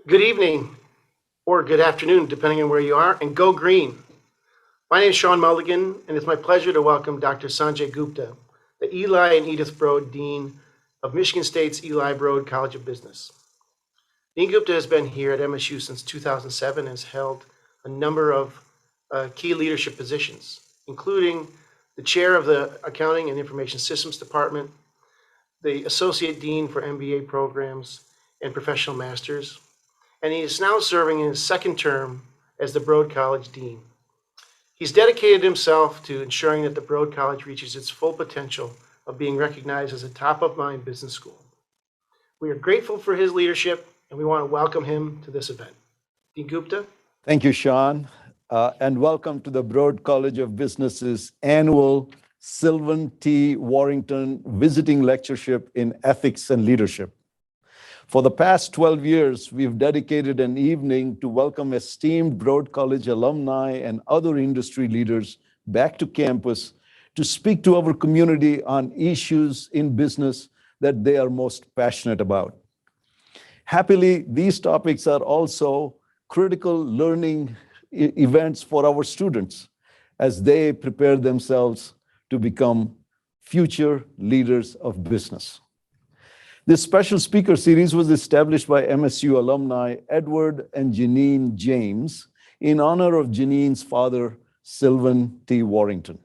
Good evening, or good afternoon, depending on where you are, and go green. My name is Sean Mulligan, and it's my pleasure to welcome Dr. Sanjay Gupta, the Eli and Edythe Broad Dean of Michigan State's Eli Broad College of Business. Dean Gupta has been here at MSU since 2007 and has held a number of key leadership positions, including the chair of the Accounting and Information Systems Department, the Associate Dean for MBA programs and Professional Masters, and he is now serving in his second term as the Broad College Dean. He's dedicated himself to ensuring that the Broad College reaches its full potential of being recognized as a top-of-mind business school. We are grateful for his leadership, and we want to welcome him to this event. Dean Gupta. Thank you, Sean, and welcome to the Broad College of Business's annual Sylvan T. Warrington Visiting Lectureship in Ethics and Leadership. For the past 12 years, we've dedicated an evening to welcome esteemed Broad College alumni and other industry leaders back to campus to speak to our community on issues in business that they are most passionate about. Happily, these topics are also critical learning events for our students as they prepare themselves to become future leaders of business. This special speaker series was established by MSU alumni Edward and Janine James in honor of Janine's father, Sylvan T. Warrington.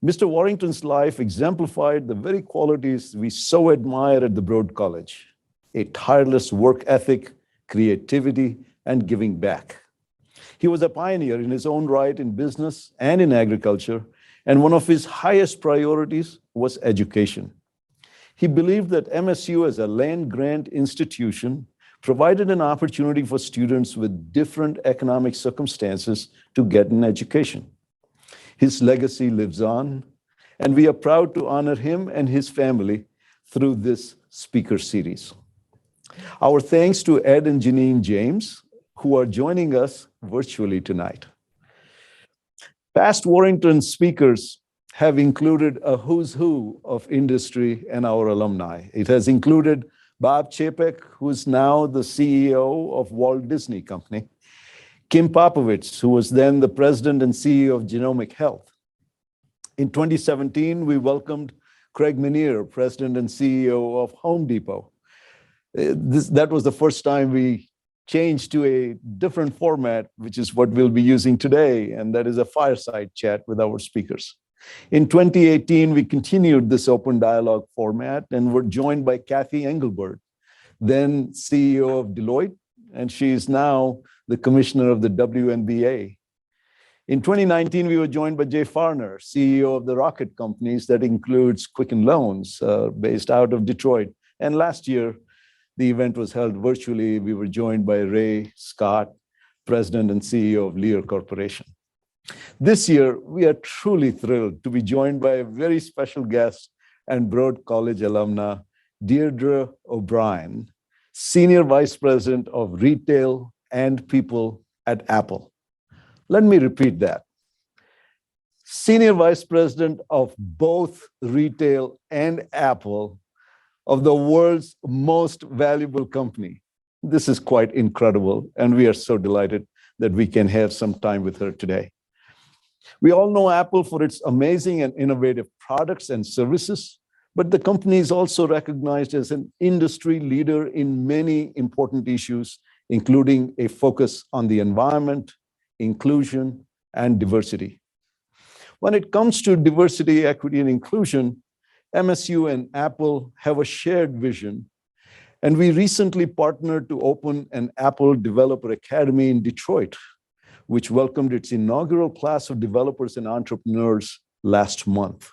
Mr. Warrington's life exemplified the very qualities we so admire at the Broad College: a tireless work ethic, creativity, and giving back. He was a pioneer in his own right in business and in agriculture, and one of his highest priorities was education. He believed that MSU, as a land-grant institution, provided an opportunity for students with different economic circumstances to get an education. His legacy lives on, and we are proud to honor him and his family through this speaker series. Our thanks to Ed and Janine James, who are joining us virtually tonight. Past Warrington speakers have included a who's who of industry and our alumni. It has included Bob Chapek, who is now the CEO of Walt Disney Company, Kim Popovich, who was then the president and CEO of Genomic Health. In 2017, we welcomed Craig Meniere, president and CEO of Home Depot. That was the first time we changed to a different format, which is what we'll be using today, and that is a fireside chat with our speakers. In 2018, we continued this open dialogue format and were joined by Kathy Engelbert, then CEO of Deloitte, and she is now the commissioner of the WNBA. In 2019, we were joined by Jay Farner, CEO of the Rocket Companies, that includes Quicken Loans, based out of Detroit. And last year, the event was held virtually. We were joined by Ray Scott, president and CEO of Lear Corporation. This year, we are truly thrilled to be joined by a very special guest and Broad College alumna, Deirdre O'Brien, Senior Vice President of Retail and People at Apple. Let me repeat that. Senior Vice President of both Retail and Apple of the world's most valuable company. This is quite incredible, and we are so delighted that we can have some time with her today. We all know Apple for its amazing and innovative products and services, but the company is also recognized as an industry leader in many important issues, including a focus on the environment, inclusion, and diversity. When it comes to diversity, equity, and inclusion, MSU and Apple have a shared vision, and we recently partnered to open an Apple Developer Academy in Detroit, which welcomed its inaugural class of developers and entrepreneurs last month.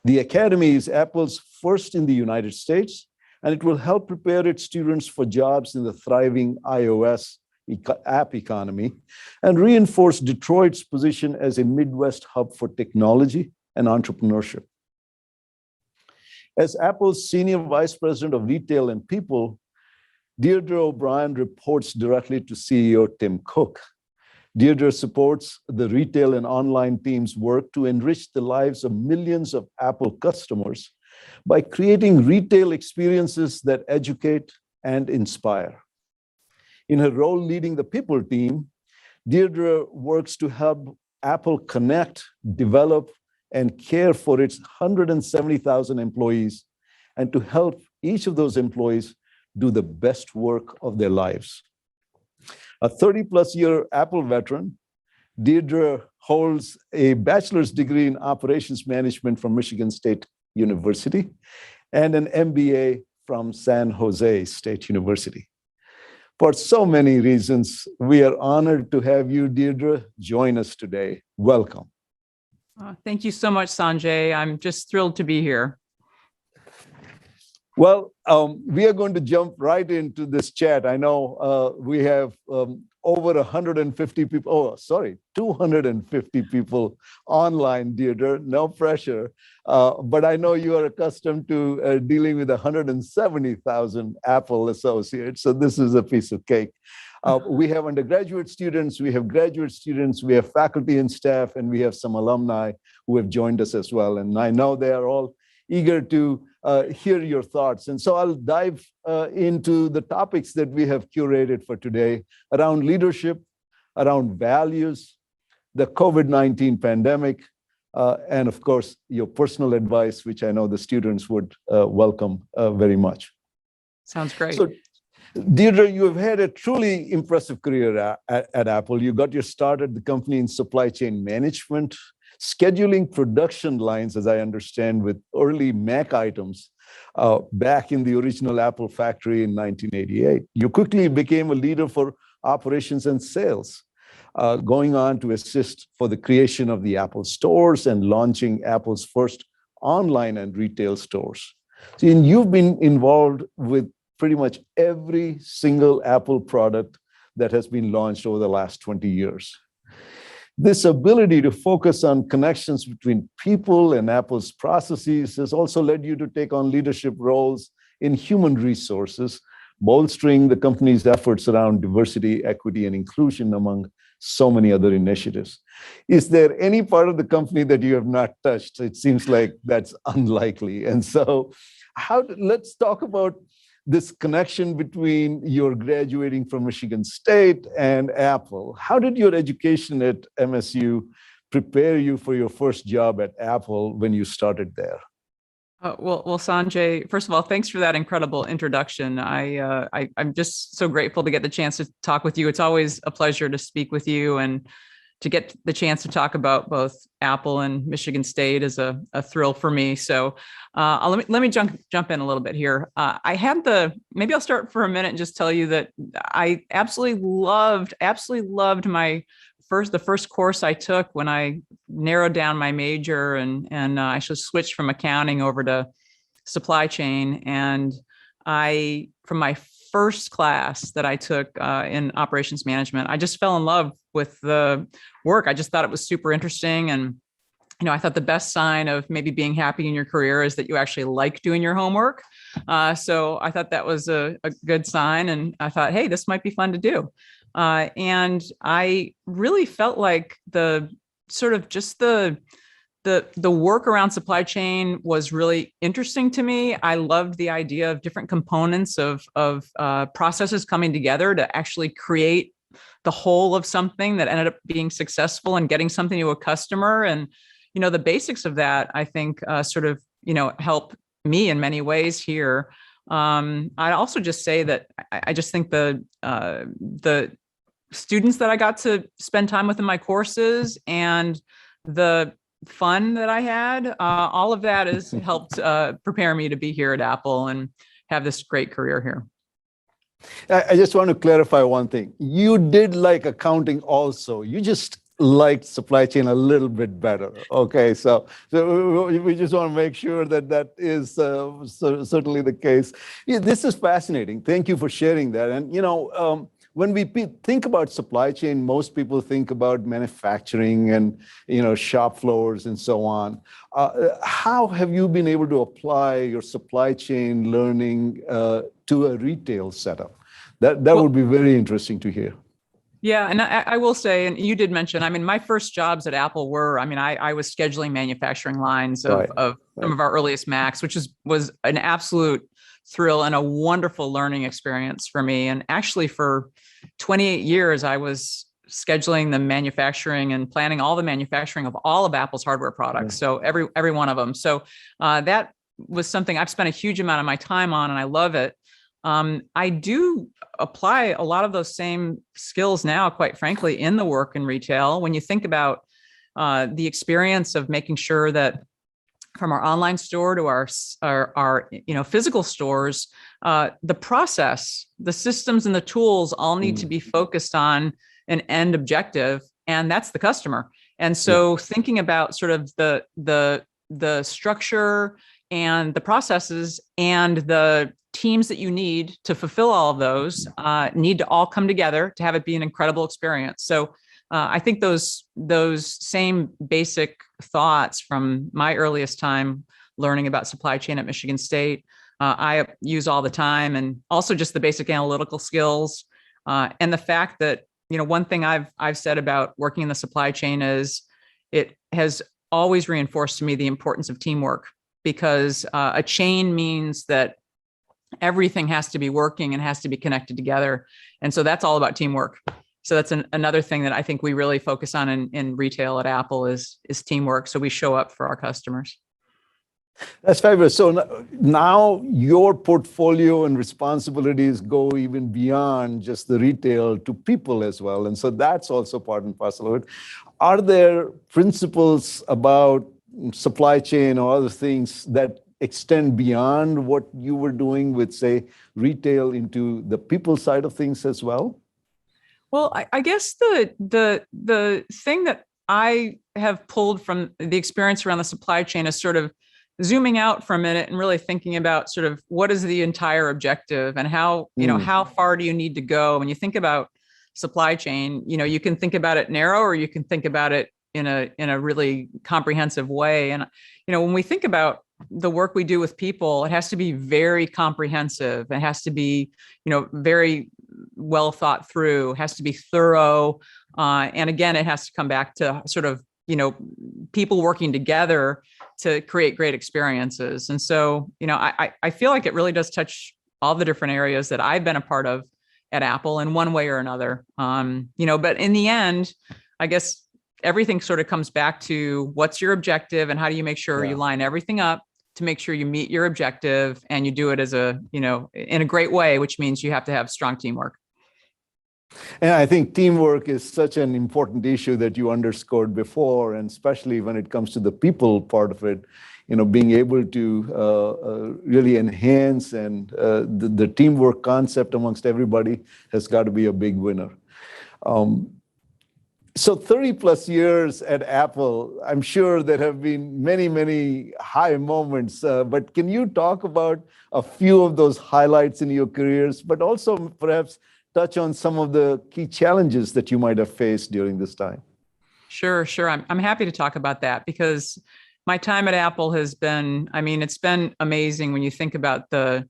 The Academy is Apple's first in the United States, and it will help prepare its students for jobs in the thriving iOS app economy and reinforce Detroit's position as a Midwest hub for technology and entrepreneurship. As Apple's Senior Vice President of Retail and People, Deirdre O'Brien reports directly to CEO Tim Cook. Deirdre supports the retail and online team's work to enrich the lives of millions of Apple customers by creating retail experiences that educate and inspire. In her role leading the people team, Deirdre works to help Apple connect, develop, and care for its 170,000 employees, and to help each of those employees do the best work of their lives. A 30-plus year Apple veteran, Deirdre holds a bachelor's degree in operations management from Michigan State University and an MBA from San Jose State University. For so many reasons, we are honored to have you, Deirdre, join us today. Welcome. Thank you so much, Sanjay. I'm just thrilled to be here. Well, we are going to jump right into this chat. I know we have over 150 people, 250 people online, Deirdre, no pressure. But I know you are accustomed to dealing with 170,000 Apple associates, so this is a piece of cake. We have undergraduate students, we have graduate students, we have faculty and staff, and we have some alumni who have joined us as well. And I know they are all eager to hear your thoughts. And so I'll dive into the topics that we have curated for today around leadership, around values, the COVID-19 pandemic, and of course, your personal advice, which I know the students would welcome very much. Sounds great. So, Deirdre, you have had a truly impressive career at Apple. You got your start at the company in supply chain management, scheduling production lines, as I understand, with early Mac items back in the original Apple factory in 1988. You quickly became a leader for operations and sales, going on to assist for the creation of the Apple stores and launching Apple's first online and retail stores. And you've been involved with pretty much every single Apple product that has been launched over the last 20 years. This ability to focus on connections between people and Apple's processes has also led you to take on leadership roles in human resources, bolstering the company's efforts around diversity, equity, and inclusion, among so many other initiatives. Is there any part of the company that you have not touched? It seems like that's unlikely. And so let's talk about this connection between your graduating from Michigan State and Apple. How did your education at MSU prepare you for your first job at Apple when you started there? Well, Sanjay, first of all, thanks for that incredible introduction. I'm just so grateful to get the chance to talk with you. It's always a pleasure to speak with you, and to get the chance to talk about both Apple and Michigan State is a thrill for me. So let me jump in a little bit here. Maybe I'll start for a minute and just tell you that I absolutely loved the first course I took when I narrowed down my major and I actually switched from accounting over to supply chain. And from my first class that I took in operations management, I just fell in love with the work. I just thought it was super interesting. And, I thought the best sign of maybe being happy in your career is that you actually like doing your homework. So I thought that was a good sign. And I thought, hey, this might be fun to do. And I really felt like the work around supply chain was really interesting to me. I loved the idea of different components of processes coming together to actually create the whole of something that ended up being successful and getting something to a customer. And, the basics of that, I think, help me in many ways here. I'd also just say that I just think the students that I got to spend time with in my courses and the fun that I had, all of that has helped prepare me to be here at Apple and have this great career here. I just want to clarify one thing. You did like accounting also. You just liked supply chain a little bit better. Okay, so we just want to make sure that is certainly the case. Yeah, this is fascinating. Thank you for sharing that. And when we think about supply chain, most people think about manufacturing and shop floors and so on. How have you been able to apply your supply chain learning to a retail setup? That would be very interesting to hear. Yeah, and I will say, and you did mention, I mean, my first jobs at Apple were, I mean, I was scheduling manufacturing lines Right. of some of our earliest Macs, which was an absolute thrill and a wonderful learning experience for me. And actually, for 28 years, I was scheduling the manufacturing and planning all the manufacturing of all of Apple's hardware products. So every one of them. So that was something I've spent a huge amount of my time on, and I love it. I do apply a lot of those same skills now, quite frankly, in the work in retail. When you think about the experience of making sure that from our online store to our physical stores, the process, the systems, and the tools all need to be focused on an end objective, and that's the customer. And so, thinking about sort of the structure and the processes and the teams that you need to fulfill all of those need to all come together to have it be an incredible experience. So I think those same basic thoughts from my earliest time learning about supply chain at Michigan State, I use all the time, and also just the basic analytical skills and the fact that, one thing I've said about working in the supply chain is it has always reinforced to me the importance of teamwork, because a chain means that everything has to be working and has to be connected together. And so that's all about teamwork. So that's another thing that I think we really focus on in retail at Apple is teamwork. So we show up for our customers. That's fabulous. So now your portfolio and responsibilities go even beyond just the retail to people as well. And so that's also part and parcel of it. Are there principles about supply chain or other things that extend beyond what you were doing with, say, retail into the people side of things as well? Well, I guess the thing that I have pulled from the experience around the supply chain is sort of zooming out for a minute and really thinking about sort of what is the entire objective and how, how far do you need to go? When you think about supply chain, you can think about it narrow, or you can think about it in a really comprehensive way. And, when we think about the work we do with people, it has to be very comprehensive. It has to be, very well thought through, has to be thorough. And again, it has to come back to sort of, people working together to create great experiences. And so, I feel like it really does touch all the different areas that I've been a part of at Apple in one way or another. But in the end, I guess everything sort of comes back to what's your objective and how do you make sure you line everything up to make sure you meet your objective, and you do it as in a great way, which means you have to have strong teamwork. And I think teamwork is such an important issue that you underscored before, and especially when it comes to the people part of it, being able to really enhance and the teamwork concept amongst everybody has got to be a big winner. So 30 plus years at Apple, I'm sure there have been many, many high moments, but can you talk about a few of those highlights in your careers, but also perhaps touch on some of the key challenges that you might have faced during this time? Sure. I'm happy to talk about that, because my time at Apple has been, it's been amazing when you think about the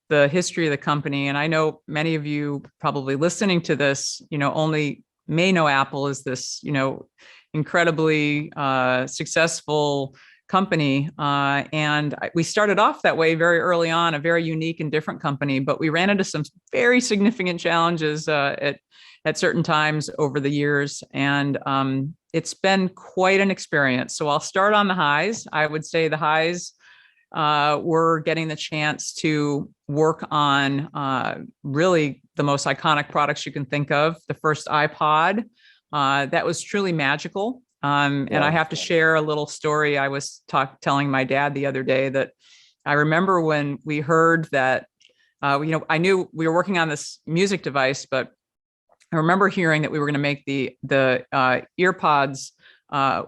history of the company. And I know many of you probably listening to this, only may know Apple as this, incredibly successful company. And we started off that way very early on, a very unique and different company, but we ran into some very significant challenges at certain times over the years. And it's been quite an experience. So I'll start on the highs. I would say the highs were getting the chance to work on really the most iconic products you can think of. The first iPod, that was truly magical. And I have to share a little story. I was telling my dad the other day that I remember when we heard that, I knew we were working on this music device, but I remember hearing that we were going to make the earpods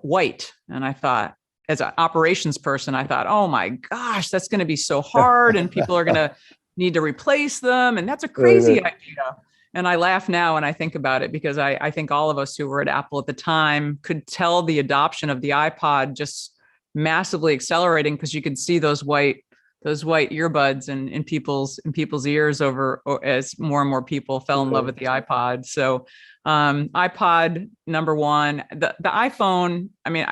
white. And I thought, as an operations person, I thought, oh my gosh, that's going to be so hard, and people are going to need to replace them. And that's a crazy idea. And I laugh now when I think about it, because I think all of us who were at Apple at the time could tell the adoption of the iPod just massively accelerating, because you could see those white those white earbuds in people's ears as more and more people fell in love with the iPod. So iPod number one, the iPhone. I mean,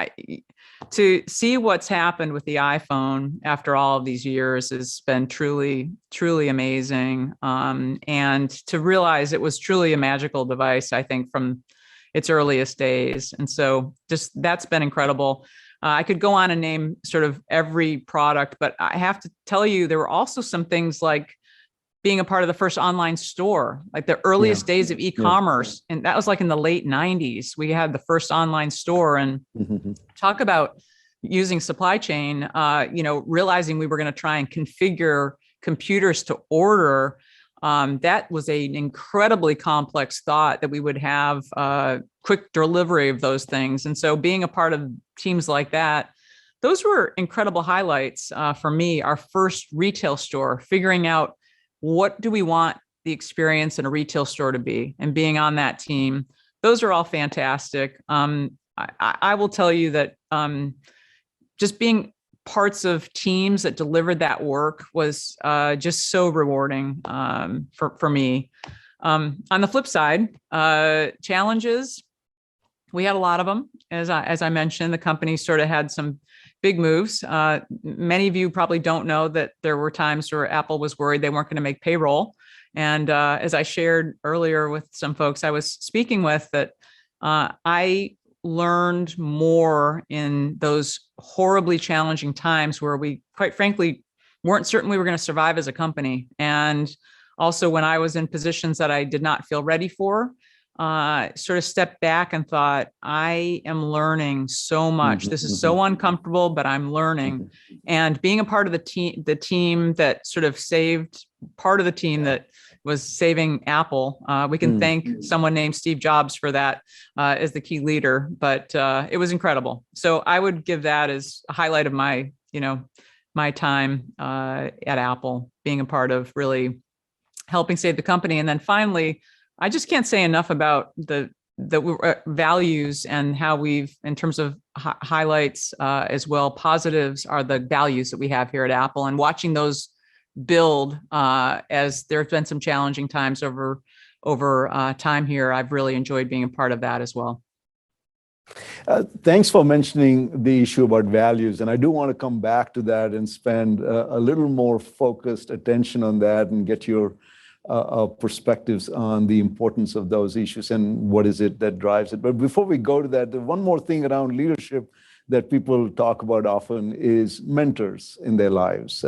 to see what's happened with the iPhone after all of these years has been truly, truly amazing. And to realize it was truly a magical device, I think, from its earliest days. And so just that's been incredible. I could go on and name sort of every product, but I have to tell you, there were also some things like being a part of the first online store, like the earliest days of e-commerce. And that was like in the late 90s. We had the first online store, and talk about using supply chain, realizing we were going to try and configure computers to order. That was an incredibly complex thought, that we would have quick delivery of those things. And so being a part of teams like that, those were incredible highlights for me. Our first retail store, figuring out what do we want the experience in a retail store to be, and being on that team. Those are all fantastic. I will tell you that just being parts of teams that delivered that work was just so rewarding for me. On the flip side, challenges, we had a lot of them. As I mentioned, the company sort of had some big moves. Many of you probably don't know that there were times where Apple was worried they weren't going to make payroll. And as I shared earlier with some folks I was speaking with, that I learned more in those horribly challenging times where we, quite frankly, weren't certain we were going to survive as a company. And also when I was in positions that I did not feel ready for, sort of stepped back and thought, I am learning so much. This is so uncomfortable, but I'm learning. And being a part of the team that sort of saved, part of the team that was saving Apple. We can thank someone named Steve Jobs for that as the key leader, but it was incredible. So I would give that as a highlight of my time at Apple, being a part of really helping save the company. And then finally, I just can't say enough about the values and how we've, in terms of highlights as well, positives are the values that we have here at Apple, and watching those build as there have been some challenging times over time here. I've really enjoyed being a part of that as well. Thanks for mentioning the issue about values. And I do want to come back to that and spend a little more focused attention on that and get your perspectives on the importance of those issues and what is it that drives it. But before we go to that, the one more thing around leadership that people talk about often is mentors in their lives.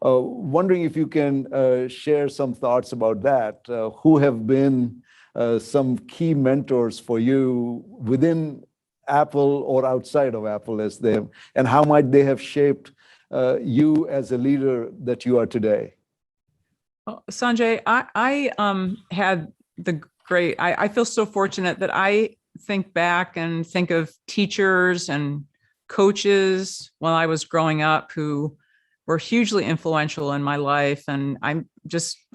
Wondering if you can share some thoughts about that. Who have been some key mentors for you within Apple or outside of Apple, as they have, and how might they have shaped you as a leader that you are today? Sanjay, I had the great, I feel so fortunate that I think back and think of teachers and coaches while I was growing up who were hugely influential in my life. And I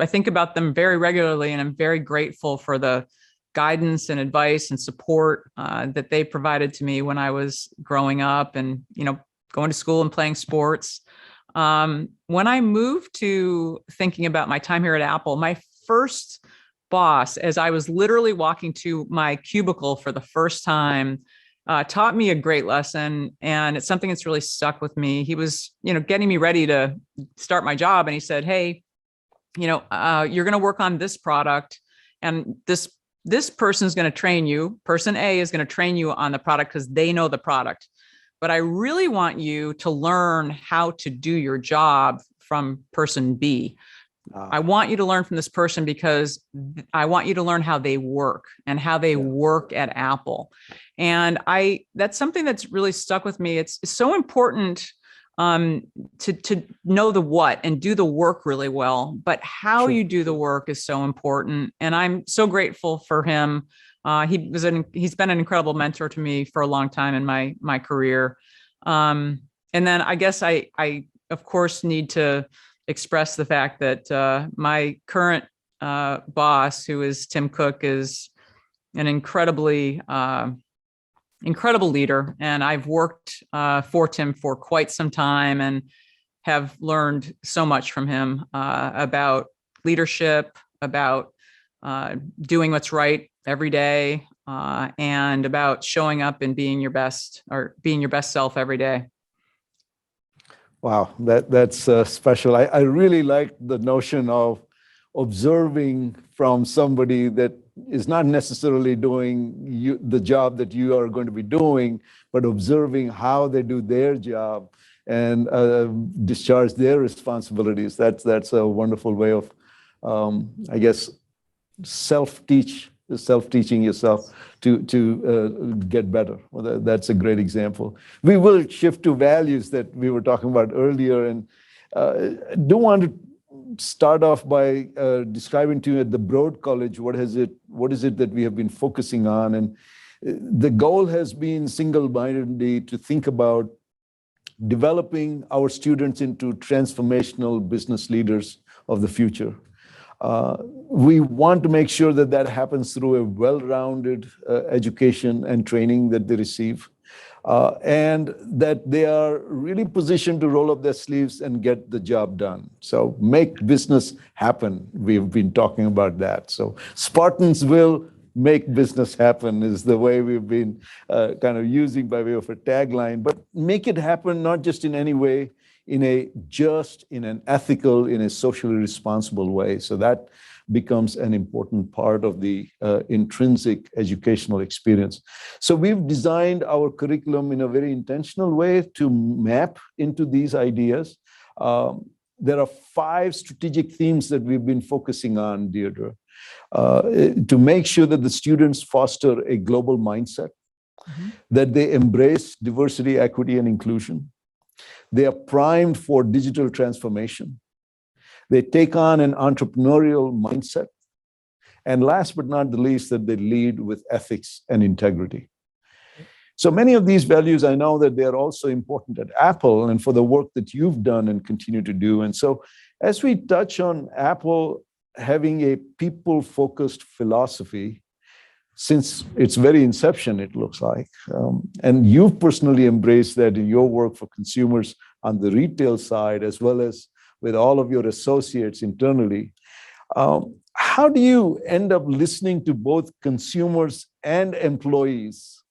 think about them very regularly, and I'm very grateful for the guidance and advice and support that they provided to me when I was growing up and, going to school and playing sports. When I moved to thinking about my time here at Apple, my first boss, as I was literally walking to my cubicle for the first time, taught me a great lesson. And it's something that's really stuck with me. He was, getting me ready to start my job. And he said, hey, you're going to work on this product, and this person is going to train you. Person A is going to train you on the product because they know the product. But I really want you to learn how to do your job from person B. I want you to learn from this person because I want you to learn how they work and how they work at Apple. And that's something that's really stuck with me. It's so important to know the what and do the work really well, but how you do the work is so important. And I'm so grateful for him. He's been an incredible mentor to me for a long time in my career. And then I guess I of course need to express the fact that my current boss, who is Tim Cook, is an incredible leader. And I've worked for Tim for quite some time and have learned so much from him about leadership, about doing what's right every day, and about showing up and being your best self every day. Wow, that's special. I really like the notion of observing from somebody that is not necessarily doing the job that you are going to be doing, but observing how they do their job and discharge their responsibilities. That's a wonderful way of, I guess, self-teaching yourself to get better. Well, that's a great example. We will shift to values that we were talking about earlier, and do want to start off by describing to you at the Broad College what is it that we have been focusing on, and the goal has been single-mindedly to think about developing our students into transformational business leaders of the future. We want to make sure that that happens through a well-rounded education and training that they receive, and that they are really positioned to roll up their sleeves and get the job done. So make business happen. We've been talking about that. So Spartans will make business happen is the way we've been kind of using by way of a tagline, but make it happen not just in any way, in an ethical, in a socially responsible way. So that becomes an important part of the intrinsic educational experience. So we've designed our curriculum in a very intentional way to map into these ideas. There are 5 strategic themes that we've been focusing on, Deirdre, to make sure that the students foster a global mindset, that they embrace diversity, equity, and inclusion. They are primed for digital transformation. They take on an entrepreneurial mindset. And last but not the least, that they lead with ethics and integrity. So many of these values, I know that they are also important at Apple and for the work that you've done and continue to do. And so as we touch on Apple having a people-focused philosophy, since its very inception, it looks like, and you've personally embraced that in your work for consumers on the retail side, as well as with all of your associates internally, how do you end up listening to both consumers and employees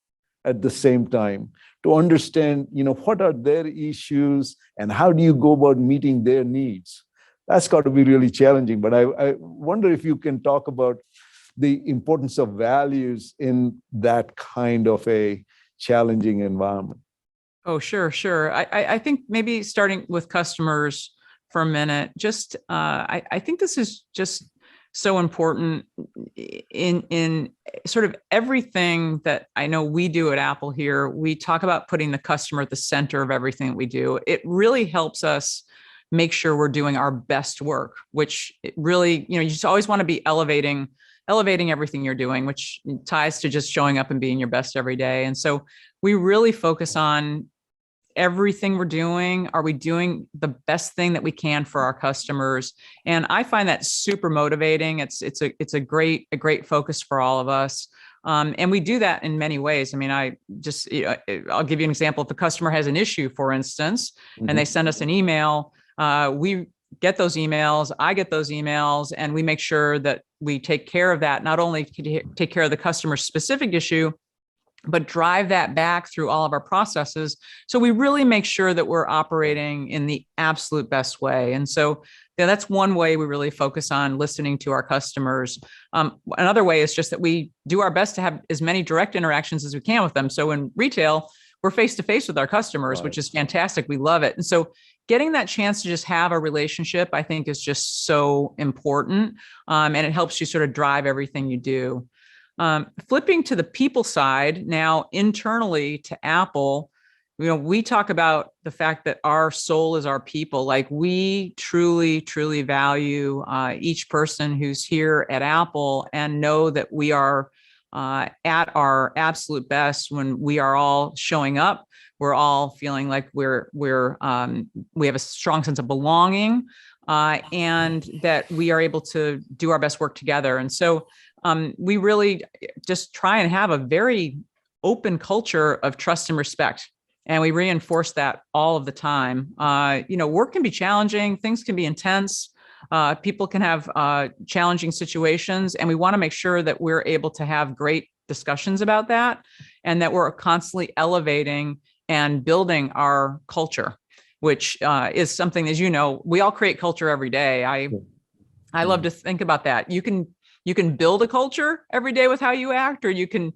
at the same time to understand, what are their issues and how do you go about meeting their needs? That's got to be really challenging. But I wonder if you can talk about the importance of values in that kind of a challenging environment. Oh, sure. I think maybe starting with customers for a minute, just I think this is just so important in sort of everything that I know we do at Apple here. We talk about putting the customer at the center of everything that we do. It really helps us make sure we're doing our best work, which it really, you just always want to be elevating everything you're doing, which ties to just showing up and being your best every day. And so we really focus on everything we're doing. Are we doing the best thing that we can for our customers? And I find that super motivating. It's a great focus for all of us. And we do that in many ways. I mean, I'll give you an example. If a customer has an issue, for instance, and they send us an email, we get those emails, I get those emails, and we make sure that we take care of that, not only to take care of the customer's specific issue, but drive that back through all of our processes. So we really make sure that we're operating in the absolute best way. And so that's one way we really focus on listening to our customers. Another way is just that we do our best to have as many direct interactions as we can with them. So in retail, we're face-to-face with our customers, which is fantastic. We love it. And so getting that chance to just have a relationship, I think, is just so important. And it helps you sort of drive everything you do. Flipping to the people side now, internally to Apple, we talk about the fact that our soul is our people. Like, we truly, truly value each person who's here at Apple, and know that we are at our absolute best when we are all showing up. We're all feeling like we have a strong sense of belonging, and that we are able to do our best work together. And so we really just try and have a very open culture of trust and respect. And we reinforce that all of the time. Work can be challenging, things can be intense. People can have challenging situations, and we want to make sure that we're able to have great discussions about that, and that we're constantly elevating and building our culture, which is something, as you know, we all create culture every day. I love to think about that. You can build a culture every day with how you act, or you can,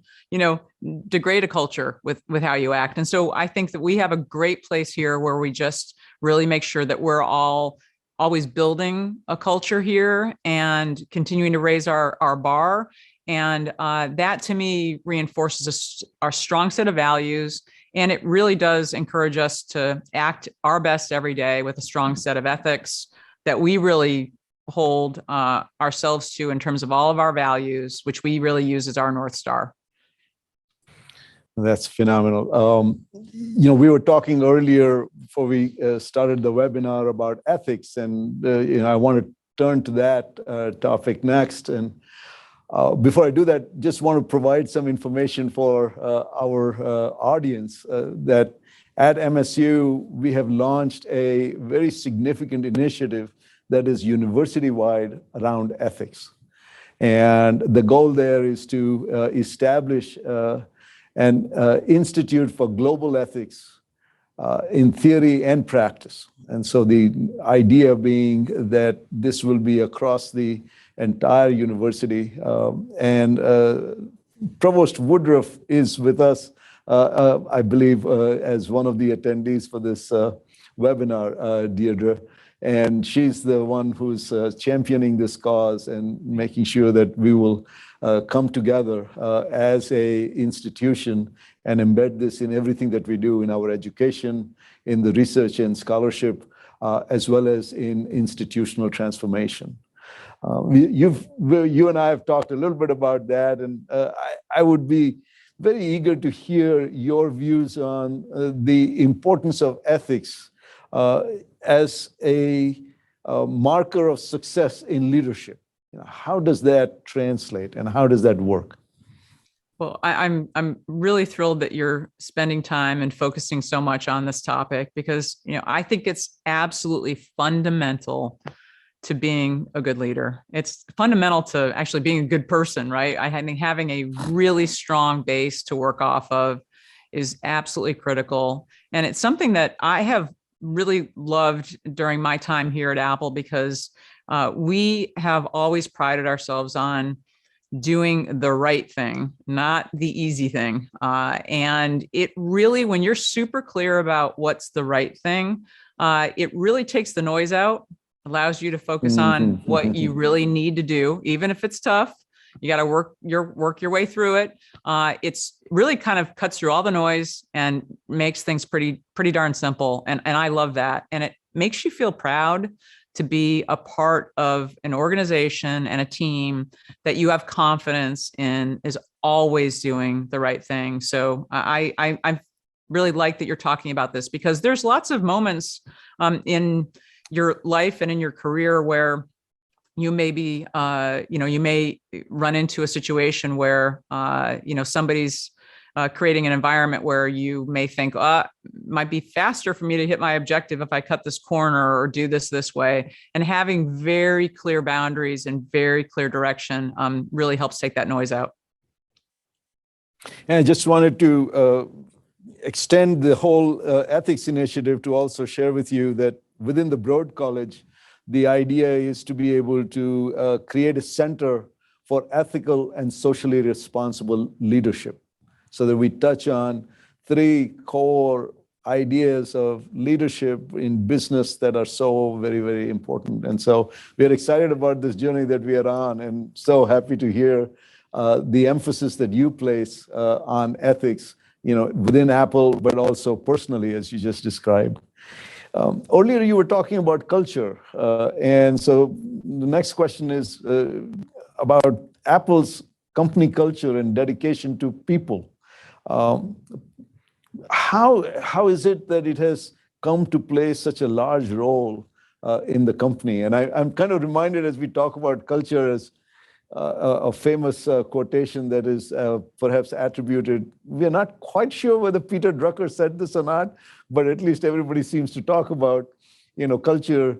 degrade a culture with how you act. And so I think that we have a great place here where we just really make sure that we're always building a culture here and continuing to raise our bar. And that to me reinforces our strong set of values. And it really does encourage us to act our best every day with a strong set of ethics that we really hold ourselves to in terms of all of our values, which we really use as our North Star. That's phenomenal. We were talking earlier before we started the webinar about ethics, and I want to turn to that topic next. And before I do that, just want to provide some information for our audience that at MSU, we have launched a very significant initiative that is university-wide around ethics. And the goal there is to establish an institute for global ethics in theory and practice. And so the idea being that this will be across the entire university. Provost Woodruff is with us, I believe, as one of the attendees for this webinar, Deirdre. And she's the one who's championing this cause and making sure that we will come together as a institution and embed this in everything that we do in our education, in the research and scholarship, as well as in institutional transformation. You and I have talked a little bit about that, and I would be very eager to hear your views on the importance of ethics as a marker of success in leadership. How does that translate, and how does that work? Well, I'm really thrilled that you're spending time and focusing so much on this topic, because I think it's absolutely fundamental to being a good leader. It's fundamental to actually being a good person, right? I think having a really strong base to work off of is absolutely critical, and it's something that I have really loved during my time here at Apple, because we have always prided ourselves on doing the right thing, not the easy thing. And it really, when you're super clear about what's the right thing, it really takes the noise out, allows you to focus on what you really need to do, even if it's tough. You got to work your way through it. It's really kind of cuts through all the noise and makes things pretty darn simple. And I love that. And it makes you feel proud to be a part of an organization and a team that you have confidence in is always doing the right thing. So I really like that you're talking about this, because there's lots of moments in your life and in your career where you may be, you may run into a situation where, somebody's creating an environment where you may think, might be faster for me to hit my objective if I cut this corner or do this way. And having very clear boundaries and very clear direction really helps take that noise out. And I just wanted to extend the whole ethics initiative to also share with you that within the Broad College, the idea is to be able to create a center for ethical and socially responsible leadership, so that we touch on 3 core ideas of leadership in business that are so very, very important. And so we're excited about this journey that we are on, and so happy to hear the emphasis that you place on ethics, within Apple, but also personally, as you just described. Earlier, you were talking about culture. And so the next question is about Apple's company culture and dedication to people. How is it that it has come to play such a large role in the company? And I'm kind of reminded as we talk about culture as a famous quotation that is perhaps attributed. We're not quite sure whether Peter Drucker said this or not, but at least everybody seems to talk about, culture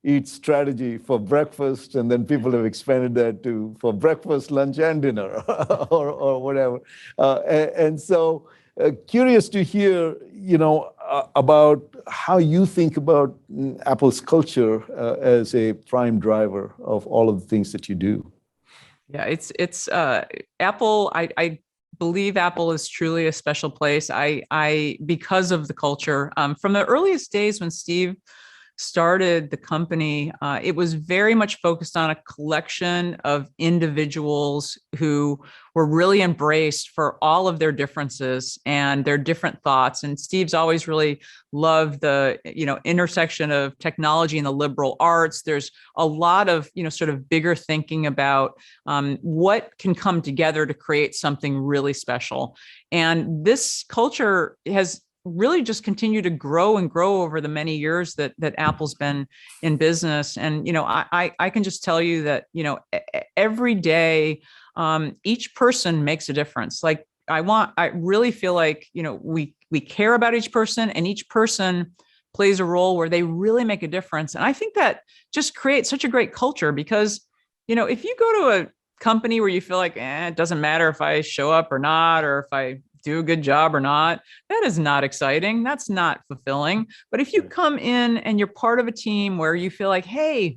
eats strategy for breakfast, and then people have expanded that to for breakfast, lunch, and dinner, or whatever. And so, curious to hear, about how you think about Apple's culture as a prime driver of all of the things that you do. Yeah, it's Apple. I believe Apple is truly a special place. I because of the culture. From the earliest days when Steve started the company, it was very much focused on a collection of individuals who were really embraced for all of their differences and their different thoughts. And Steve's always really loved the, intersection of technology and the liberal arts. There's a lot of, sort of bigger thinking about what can come together to create something really special. And this culture has really just continue to grow and grow over the many years that Apple's been in business. And, I can just tell you that, every day, each person makes a difference. Like I really feel like, we care about each person, and each person plays a role where they really make a difference. And I think that just creates such a great culture because, if you go to a company where you feel like, it doesn't matter if I show up or not, or if I do a good job or not, that is not exciting. That's not fulfilling. But if you come in and you're part of a team where you feel like, hey,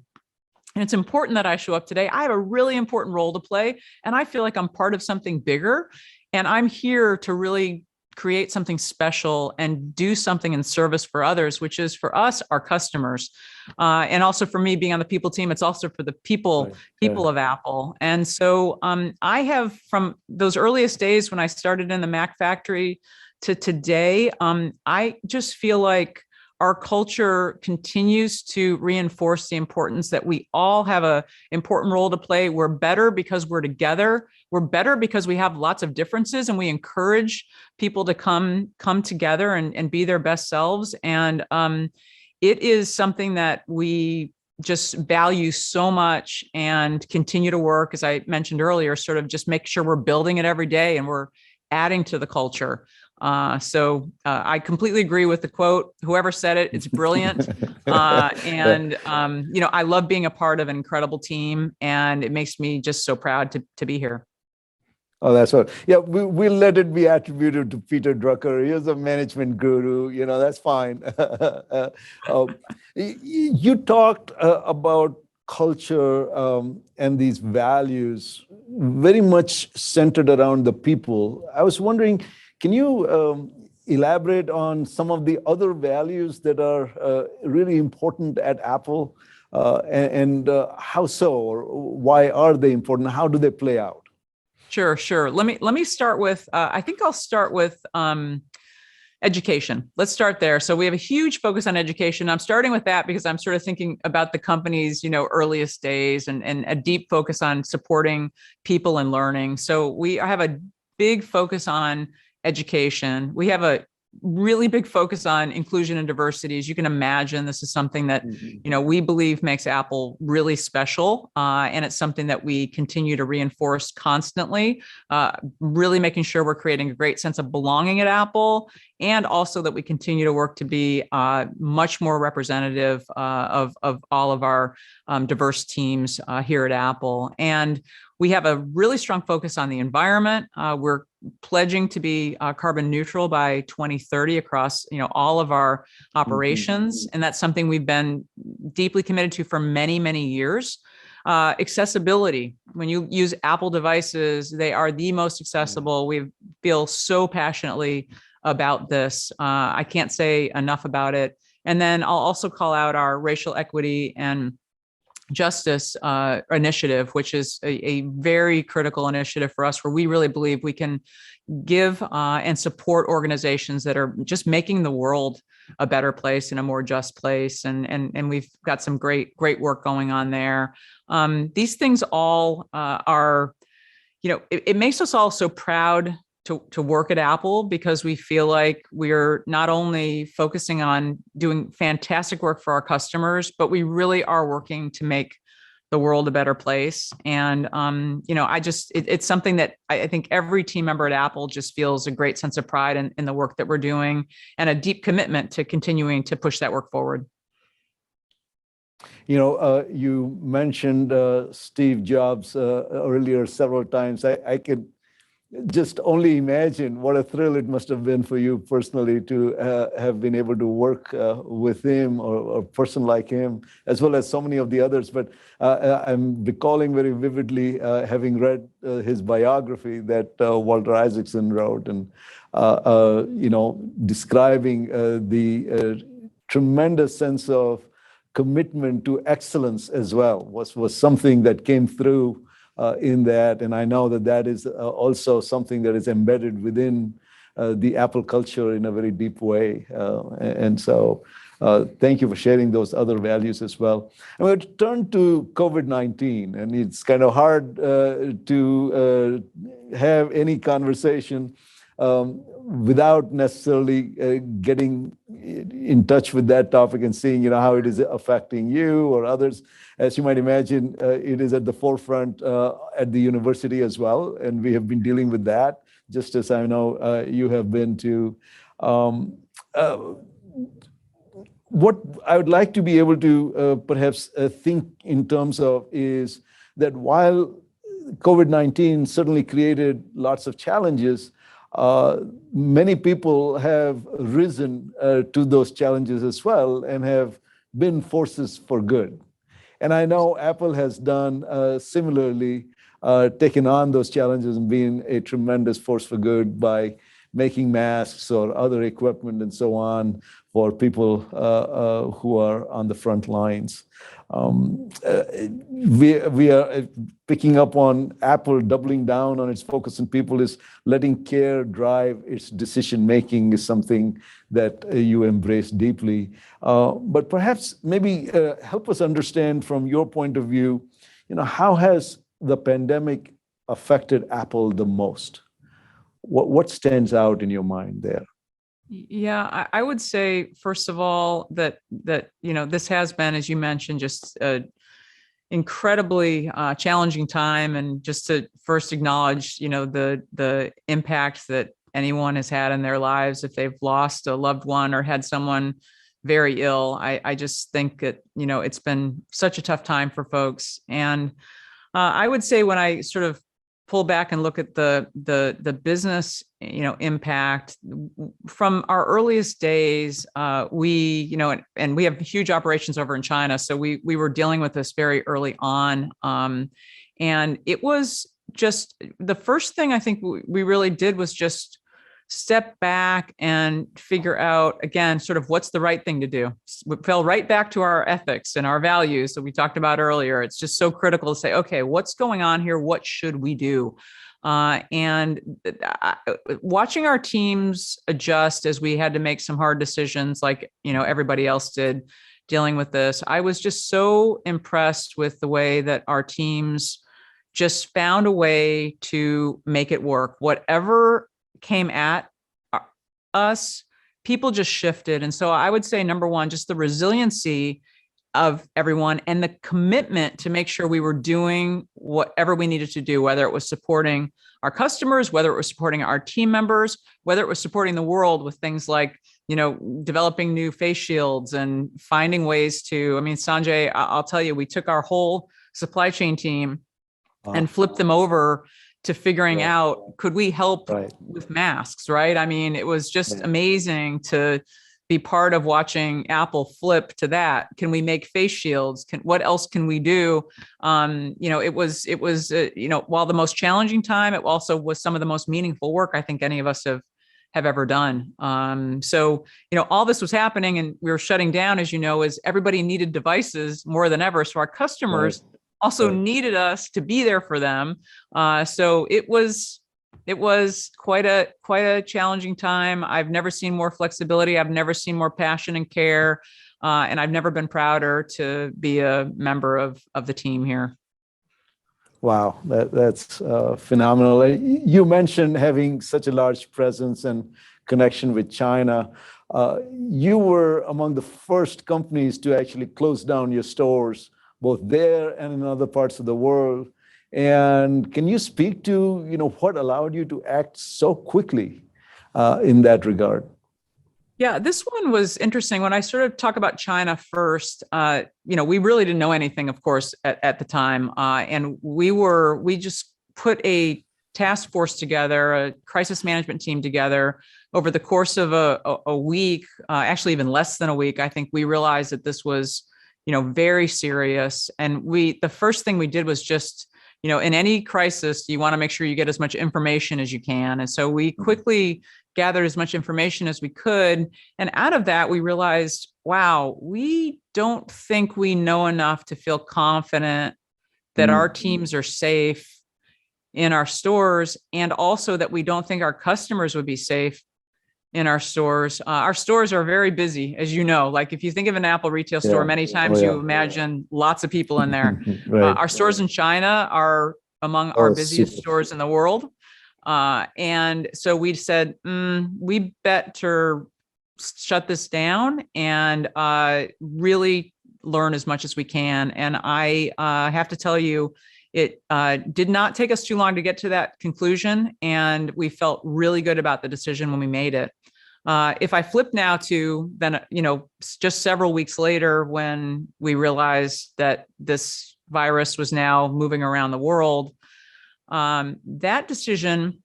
and it's important that I show up today, I have a really important role to play, and I feel like I'm part of something bigger, and I'm here to really create something special and do something in service for others, which is for us, our customers. And also for me being on the people team, it's also for the people of Apple. And so I have, from those earliest days when I started in the Mac factory to today, I just feel like our culture continues to reinforce the importance that we all have an important role to play. We're better because we're together. We're better because we have lots of differences, and we encourage people to come together and be their best selves. And it is something that we just value so much and continue to work, as I mentioned earlier, sort of just make sure we're building it every day and we're adding to the culture. So I completely agree with the quote. Whoever said it, it's brilliant. I love being a part of an incredible team, and it makes me just so proud to be here. Oh, that's right. Yeah, we'll let it be attributed to Peter Drucker. He was a management guru. That's fine. You talked about culture and these values very much centered around the people. I was wondering, can you elaborate on some of the other values that are really important at Apple, and how so, or why are they important? How do they play out? Sure. Let me start with, I think I'll start with education. Let's start there. So we have a huge focus on education. I'm starting with that because I'm sort of thinking about the company's, earliest days and a deep focus on supporting people and learning. So I have a big focus on education. We have a really big focus on inclusion and diversity. As you can imagine, this is something that, we believe makes Apple really special. And it's something that we continue to reinforce constantly, really making sure we're creating a great sense of belonging at Apple, and also that we continue to work to be much more representative of all of our diverse teams here at Apple. And we have a really strong focus on the environment. We're pledging to be carbon neutral by 2030 across, all of our operations. And that's something we've been deeply committed to for many, many years. Accessibility. When you use Apple devices, they are the most accessible. We feel so passionately about this. I can't say enough about it. And then I'll also call out our racial equity and justice initiative, which is a very critical initiative for us, where we really believe we can give and support organizations that are just making the world a better place and a more just place. And we've got some great work going on there. These things all are, it makes us all so proud to work at Apple, because we feel like we're not only focusing on doing fantastic work for our customers, but we really are working to make the world a better place. And, it's something that I think every team member at Apple just feels a great sense of pride in the work that we're doing and a deep commitment to continuing to push that work forward. You mentioned Steve Jobs earlier several times. I could just only imagine what a thrill it must have been for you personally to have been able to work with him or a person like him, as well as so many of the others. But I'm recalling very vividly having read his biography that Walter Isaacson wrote, and describing the tremendous sense of commitment to excellence as well was something that came through in that. And I know that is also something that is embedded within the Apple culture in a very deep way. And so thank you for sharing those other values as well. I'm going to turn to COVID-19, and it's kind of hard to have any conversation without necessarily getting in touch with that topic and seeing, how it is affecting you or others. As you might imagine, it is at the forefront at the university as well, and we have been dealing with that, just as I know you have been too. What I would like to be able to perhaps think in terms of is that while COVID-19 certainly created lots of challenges, many people have risen to those challenges as well and have been forces for good. And I know Apple has done similarly, taken on those challenges and been a tremendous force for good by making masks or other equipment and so on for people who are on the front lines. We are picking up on Apple doubling down on its focus on people, is letting care drive its decision making is something that you embrace deeply. But perhaps maybe help us understand from your point of view, how has the pandemic affected Apple the most? What stands out in your mind there? Yeah, I would say, first of all, that this has been, as you mentioned, just an incredibly challenging time. And just to first acknowledge, the impact that anyone has had in their lives if they've lost a loved one or had someone very ill. I just think that, it's been such a tough time for folks. And I would say when I sort of pull back and look at the business, impact from our earliest days, and we have huge operations over in China. So we were dealing with this very early on. And it was just the first thing I think we really did was just step back and figure out, again, sort of what's the right thing to do. We fell right back to our ethics and our values that we talked about earlier. It's just so critical to say, okay, what's going on here? What should we do? And watching our teams adjust as we had to make some hard decisions, like, everybody else did dealing with this, I was just so impressed with the way that our teams just found a way to make it work. Whatever came at us, people just shifted. And so I would say, number one, just the resiliency of everyone and the commitment to make sure we were doing whatever we needed to do, whether it was supporting our customers, whether it was supporting our team members, whether it was supporting the world with things like, developing new face shields and finding ways to, Sanjay, I'll tell you, we took our whole supply chain team and flipped them over to figuring out, could we help with masks, right? It was just amazing to be part of watching Apple flip to that. Can we make face shields? What else can we do? It was while the most challenging time, it also was some of the most meaningful work I think any of us have ever done. So, all this was happening and we were shutting down, as you know, as everybody needed devices more than ever. So our customers also needed us to be there for them. So it was quite a challenging time. I've never seen more flexibility. I've never seen more passion and care. And I've never been prouder to be a member of the team here. Wow, that's phenomenal. You mentioned having such a large presence and connection with China. You were among the first companies to actually close down your stores both there and in other parts of the world. And can you speak to, what allowed you to act so quickly in that regard? Yeah, this one was interesting. When I sort of talk about China first, we really didn't know anything, of course, at the time. And we just put a task force together, a crisis management team together over the course of a week, actually even less than a week. I think we realized that this was, very serious. And the first thing we did was just, in any crisis, you want to make sure you get as much information as you can. And so we quickly gathered as much information as we could. And out of that, we realized, wow, we don't think we know enough to feel confident that our teams are safe in our stores, and also that we don't think our customers would be safe in our stores. Our stores are very busy, as you know. Like if you think of an Apple retail store, many times you imagine lots of people in there. Right. Our stores in China are among our busiest stores in the world. And so we said, we better shut this down and really learn as much as we can. And I have to tell you, it did not take us too long to get to that conclusion. And we felt really good about the decision when we made it. If I flip now to then, just several weeks later, when we realized that this virus was now moving around the world, that decision,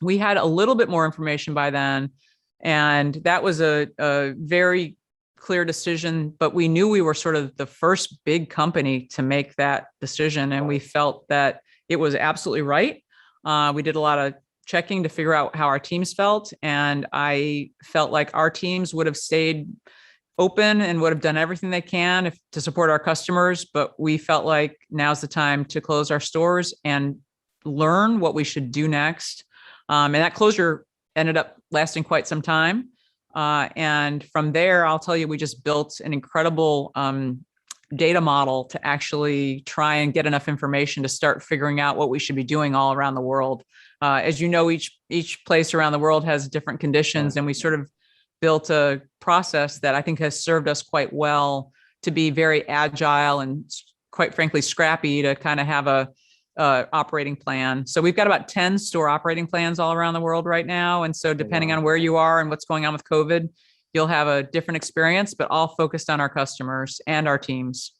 we had a little bit more information by then. And that was a very clear decision, but we knew we were sort of the first big company to make that decision. And we felt that it was absolutely right. We did a lot of checking to figure out how our teams felt. And I felt like our teams would have stayed open and would have done everything they can to support our customers. But we felt like now's the time to close our stores and learn what we should do next. And that closure ended up lasting quite some time. And from there, I'll tell you, we just built an incredible data model to actually try and get enough information to start figuring out what we should be doing all around the world. As you know, each place around the world has different conditions, and we sort of built a process that I think has served us quite well to be very agile and, quite frankly, scrappy to kind of have a operating plan. So we've got about 10 store operating plans all around the world right now. And so depending on where you are and what's going on with COVID, you'll have a different experience, but all focused on our customers and our teams.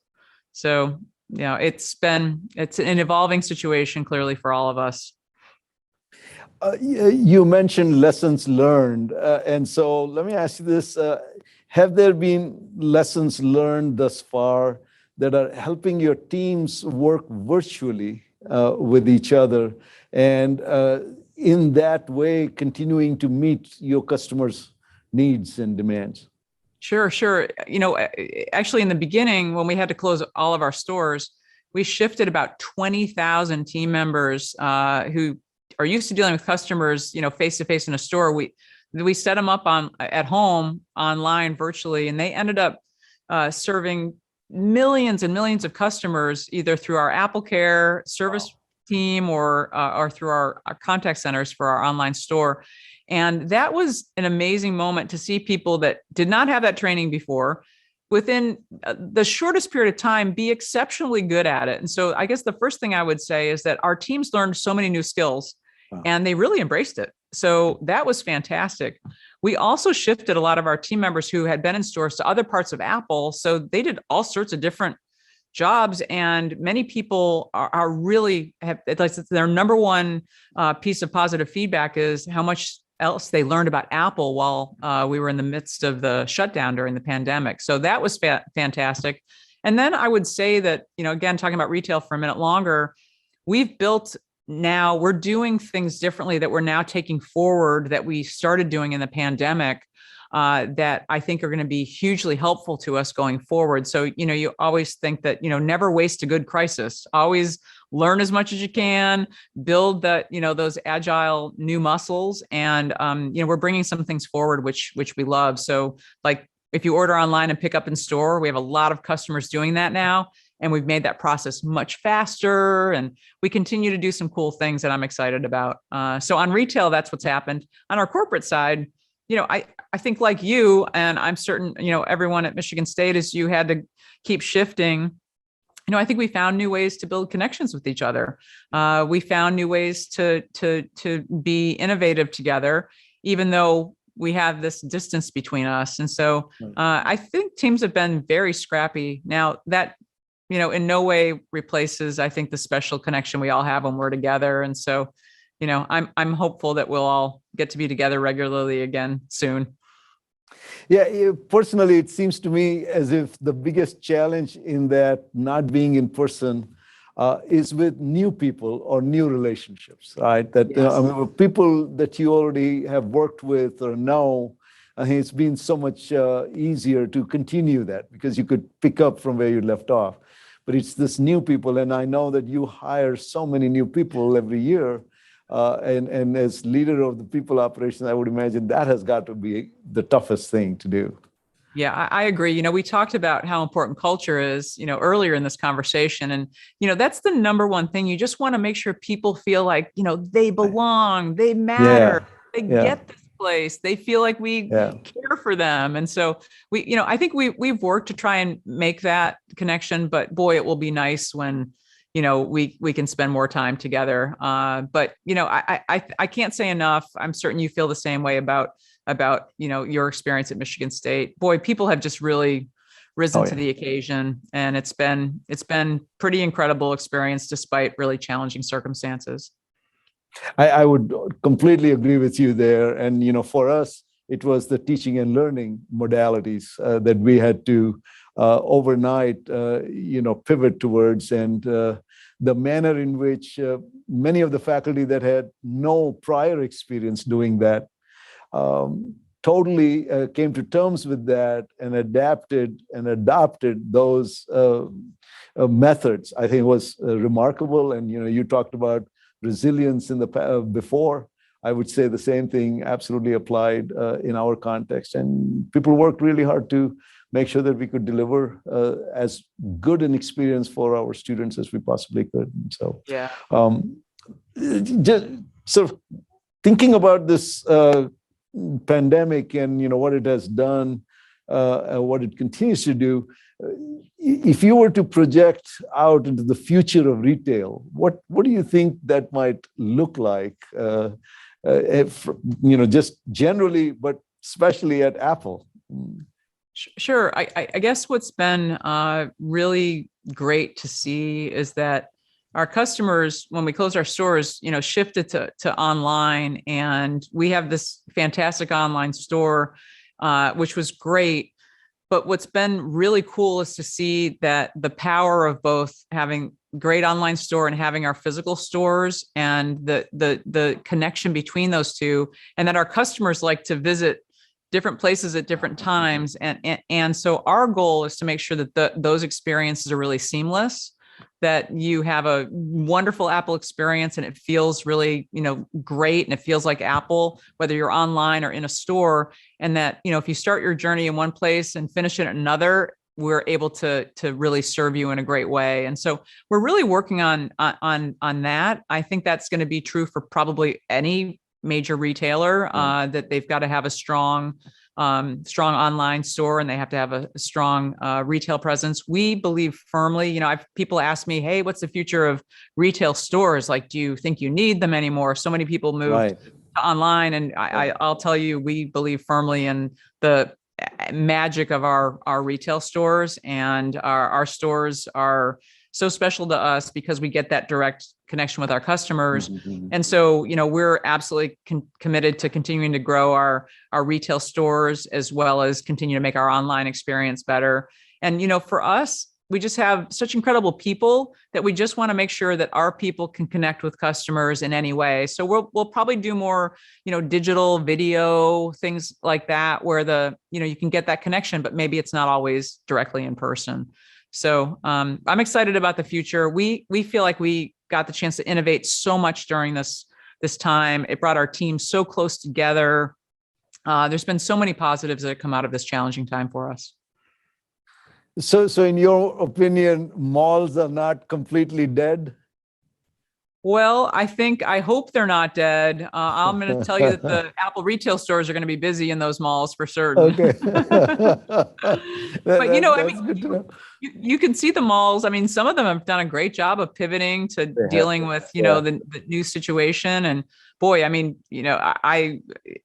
So, it's an evolving situation clearly for all of us. You mentioned lessons learned. And so let me ask you this. Have there been lessons learned thus far that are helping your teams work virtually with each other, and in that way continuing to meet your customers' needs and demands? Sure. Actually, in the beginning, when we had to close all of our stores, we shifted about 20,000 team members who are used to dealing with customers, face to face in a store. We set them up at home, online, virtually, and they ended up serving millions and millions of customers, either through our Apple Care service team or through our contact centers for our online store. And that was an amazing moment to see people that did not have that training before, within the shortest period of time, be exceptionally good at it. And so I guess the first thing I would say is that our teams learned so many new skills, and they really embraced it. So that was fantastic. We also shifted a lot of our team members who had been in stores to other parts of Apple. So they did all sorts of different jobs. And many people are really like their number one piece of positive feedback is how much else they learned about Apple while we were in the midst of the shutdown during the pandemic. So that was fantastic. And then I would say that, again, talking about retail for a minute longer, we're doing things differently that we're now taking forward that we started doing in the pandemic that I think are going to be hugely helpful to us going forward. So, you always think that, never waste a good crisis, always learn as much as you can, build that, those agile new muscles. And, we're bringing some things forward, which we love. So like if you order online and pick up in store, we have a lot of customers doing that now. And we've made that process much faster, and we continue to do some cool things that I'm excited about. So on retail, that's what's happened. On our corporate side, I think like you, and I'm certain, everyone at Michigan State, is you had to keep shifting I think we found new ways to build connections with each other. We found new ways to be innovative together, even though we have this distance between us. And so I think teams have been very scrappy. Now that, in no way replaces, I think, the special connection we all have when we're together. And so, I'm hopeful that we'll all get to be together regularly again soon. Yeah, personally, it seems to me as if the biggest challenge in that not being in person is with new people or new relationships, right? That Yes. people that you already have worked with or know, I think it's been so much easier to continue that because you could pick up from where you left off. But it's this new people, and I know that you hire so many new people every year. And as leader of the people operations, I would imagine that has got to be the toughest thing to do. Yeah, I agree. We talked about how important culture is, earlier in this conversation. And, that's the number one thing. You just want to make sure people feel like, they belong, they matter, they get this place, they feel like we care for them. And so I think we've worked to try and make that connection, but boy, it will be nice when, we can spend more time together. But, I can't say enough. I'm certain you feel the same way about your experience at Michigan State. Boy, people have just really risen to the occasion, and it's been pretty incredible experience despite really challenging circumstances. I would completely agree with you there. And for us, it was the teaching and learning modalities that we had to overnight pivot towards, and the manner in which many of the faculty that had no prior experience doing that totally came to terms with that and adapted and adopted those methods. I think it was remarkable. And you talked about resilience in the before. I would say the same thing absolutely applied in our context. And people worked really hard to make sure that we could deliver as good an experience for our students as we possibly could. And so, just sort of thinking about this pandemic and what it has done, what it continues to do. If you were to project out into the future of retail, what do you think that might look like? Just generally, but especially at Apple. Sure. I guess what's been really great to see is that our customers, when we closed our stores, shifted to online, and we have this fantastic online store, which was great. But what's been really cool is to see that the power of both having great online store and having our physical stores, and the connection between those two, and that our customers like to visit different places at different times. And so our goal is to make sure that those experiences are really seamless, that you have a wonderful Apple experience and it feels really, great, and it feels like Apple, whether you're online or in a store. And that, if you start your journey in one place and finish it at another, we're able to really serve you in a great way. And so we're really working on that. I think that's going to be true for probably any major retailer, that they've got to have a strong online store, and they have to have a strong retail presence. We believe firmly, people ask me, hey, what's the future of retail stores? Like, do you think you need them anymore? So many people moved to online, and I'll tell you, we believe firmly in the magic of our retail stores, and our stores are so special to us because we get that direct connection with our customers. Mm-hmm. And so, we're absolutely committed to continuing to grow our retail stores, as well as continue to make our online experience better. And, for us, we just have such incredible people that we just want to make sure that our people can connect with customers in any way. So we'll probably do more, digital video, things like that, where you can get that connection, but maybe it's not always directly in person. So I'm excited about the future. We feel like we got the chance to innovate so much during this time. It brought our team so close together. There's been so many positives that have come out of this challenging time for us. So in your opinion, malls are not completely dead? Well, I hope they're not dead. I'm going to tell you that the Apple retail stores are going to be busy in those malls for certain. Okay. But I That's mean, good to know. you can see the malls. I mean, some of them have done a great job of pivoting to They have. dealing with, Yeah. the new situation. And boy, I mean, I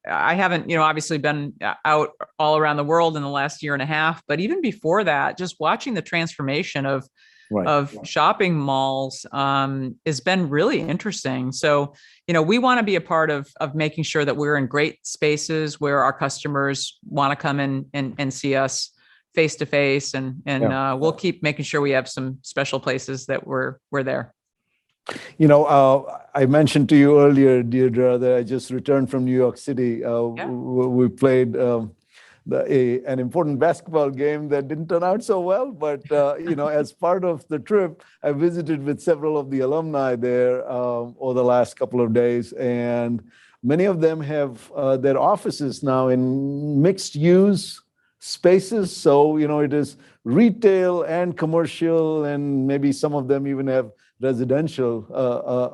haven't, obviously been out all around the world in the last year and a half, but even before that, just watching the transformation of Right. shopping malls has been really interesting. So, we want to be a part of making sure that we're in great spaces where our customers want to come in and see us face to face, and we'll keep making sure we have some special places that we're there. I mentioned to you earlier, Deirdre, that I just returned from New York City. We played an important basketball game that didn't turn out so well, but as part of the trip, I visited with several of the alumni there over the last couple of days, and many of them have their offices now in mixed use spaces. So it is retail and commercial, and maybe some of them even have residential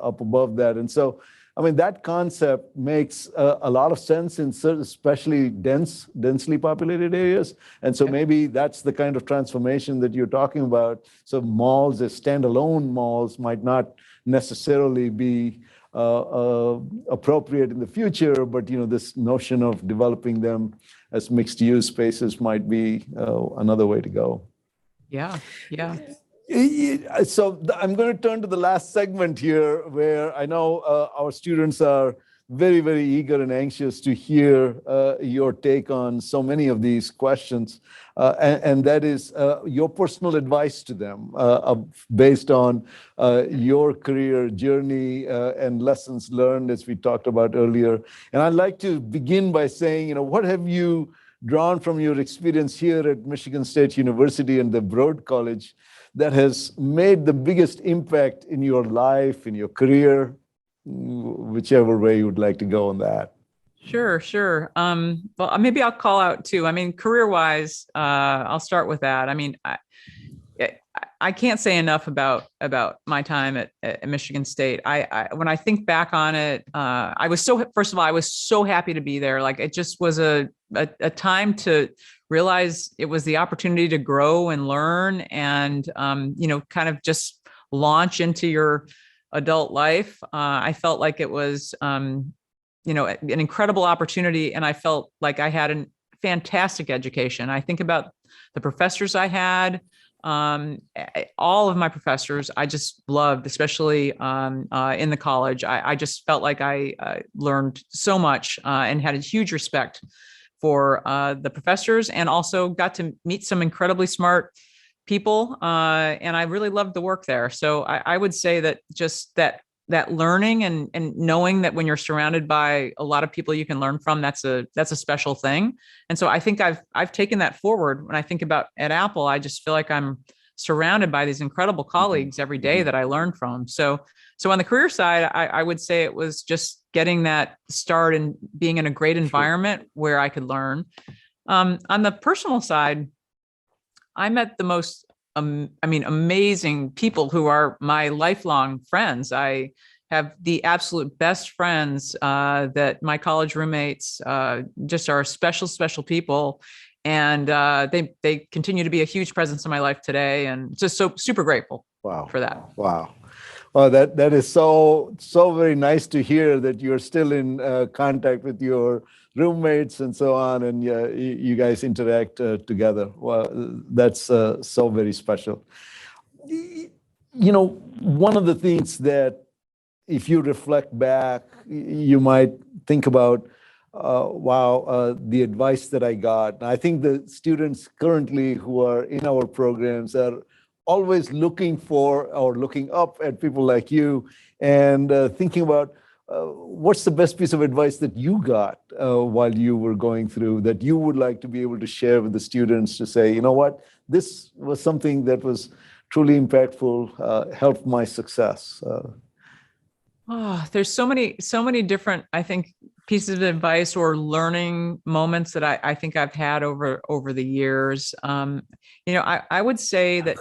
up above that. And so, I mean, that concept makes a lot of sense in certain, especially densely populated areas. And so maybe that's the kind of transformation that you're talking about. So malls as standalone malls might not necessarily be appropriate in the future, but this notion of developing them as mixed use spaces might be another way to go. Yeah. So I'm going to turn to the last segment here, where I know our students are very, very eager and anxious to hear your take on so many of these questions. And that is your personal advice to them based on your career journey and lessons learned, as we talked about earlier. And I'd like to begin by saying, what have you drawn from your experience here at Michigan State University and the Broad College that has made the biggest impact in your life, in your career, whichever way you would like to go on that? Sure. Well, maybe I'll call out too. I mean, career-wise, I'll start with that. I mean, I can't say enough about my time at Michigan State. When I think back on it, first of all, I was so happy to be there. Like, it just was a time to realize it was the opportunity to grow and learn and, kind of just launch into your adult life. I felt like it was, an incredible opportunity. And I felt like I had a fantastic education. I think about the professors I had. All of my professors I just loved, especially in the college. I just felt like I learned so much and had a huge respect for the professors, and also got to meet some incredibly smart people. And I really loved the work there. So I would say that just that learning and knowing that when you're surrounded by a lot of people you can learn from, that's a special thing. And so I think I've taken that forward. When I think about at Apple, I just feel like I'm surrounded by these incredible colleagues every day that I learn from. So on the career side, I would say it was just getting that start and being in a great environment where I could learn. On the personal side, I met the most amazing people who are my lifelong friends. I have the absolute best friends that my college roommates just are special people. And they continue to be a huge presence in my life today, and just so super grateful for that. Wow. Well, that is so very nice to hear that you're still in contact with your roommates and so on, and you guys interact together. Well, that's so very special. One of the things that, if you reflect back, you might think about, the advice that I got. I think the students currently who are in our programs are always looking for or looking up at people like you and thinking about what's the best piece of advice that you got while you were going through that you would like to be able to share with the students to say, you know what, this was something that was truly impactful, helped my success. There's so many different, I think, pieces of advice or learning moments that I think I've had over the years. I would say that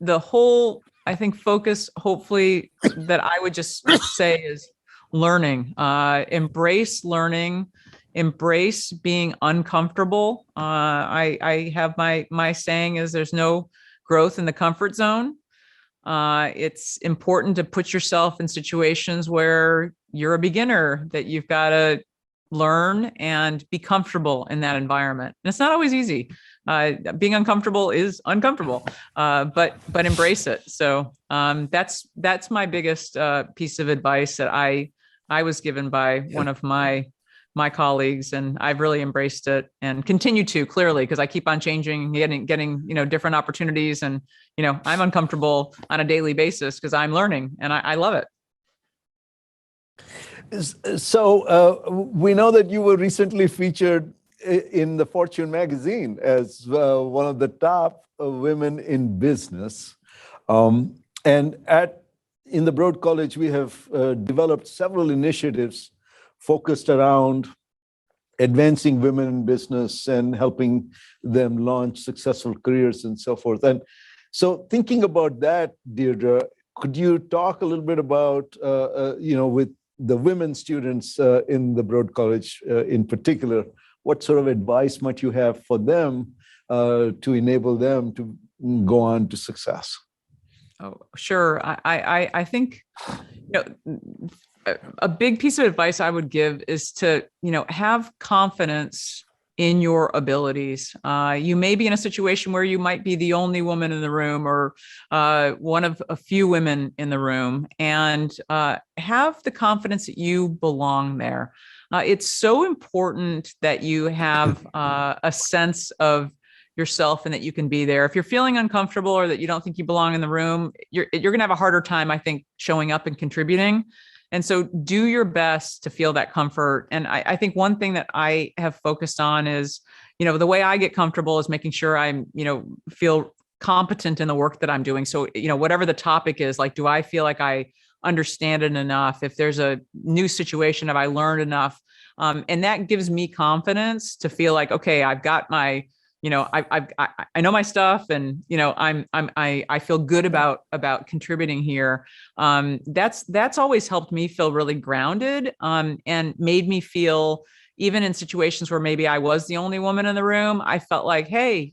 the whole I think focus, hopefully, that I would just say is learning. Embrace learning. Embrace being uncomfortable. I have my saying is there's no growth in the comfort zone. It's important to put yourself in situations where you're a beginner, that you've got to learn and be comfortable in that environment. And it's not always easy. Being uncomfortable is uncomfortable, but embrace it. So that's my biggest piece of advice that I was given by one of my colleagues, and I've really embraced it and continue to, clearly, because I keep on changing, getting different opportunities, and I'm uncomfortable on a daily basis because I'm learning, and I love it. So we know that you were recently featured in the Fortune magazine as one of the top women in business. And in the Broad College, we have developed several initiatives focused around advancing women in business and helping them launch successful careers and so forth. And so thinking about that, Deirdre, could you talk a little bit about, with the women students in the Broad College in particular, what sort of advice might you have for them to enable them to go on to success? Oh, sure. I think, a big piece of advice I would give is to, have confidence in your abilities. You may be in a situation where you might be the only woman in the room, or one of a few women in the room, and have the confidence that you belong there. It's so important that you have a sense of yourself and that you can be there. If you're feeling uncomfortable or that you don't think you belong in the room, you're going to have a harder time, I think, showing up and contributing. And so do your best to feel that comfort. And I think one thing that I have focused on is, the way I get comfortable is making sure I'm, feel competent in the work that I'm doing. So, whatever the topic is, like, do I feel like I understand it enough? If there's a new situation, have I learned enough? And that gives me confidence to feel like, okay, I've got my, I know my stuff, and I feel good about contributing here. That's always helped me feel really grounded, and made me feel, even in situations where maybe I was the only woman in the room, I felt like, hey,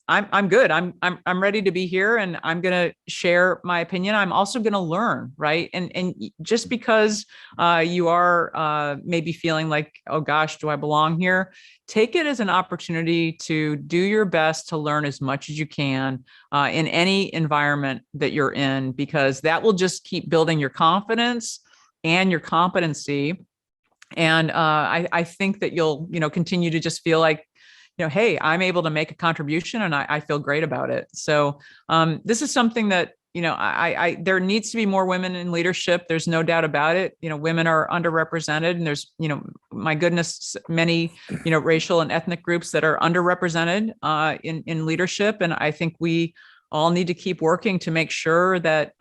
I'm good. I'm ready to be here, and I'm going to share my opinion. I'm also going to learn, right? And just because you are maybe feeling like, oh gosh, do I belong here? Take it as an opportunity to do your best to learn as much as you can in any environment that you're in, because that will just keep building your confidence and your competency. And I think that you'll, continue to just feel like, hey, I'm able to make a contribution, and I feel great about it. So this is something that, there needs to be more women in leadership. There's no doubt about it. Women are underrepresented, and there's, my goodness, many, racial and ethnic groups that are underrepresented in leadership. And I think we all need to keep working to make sure that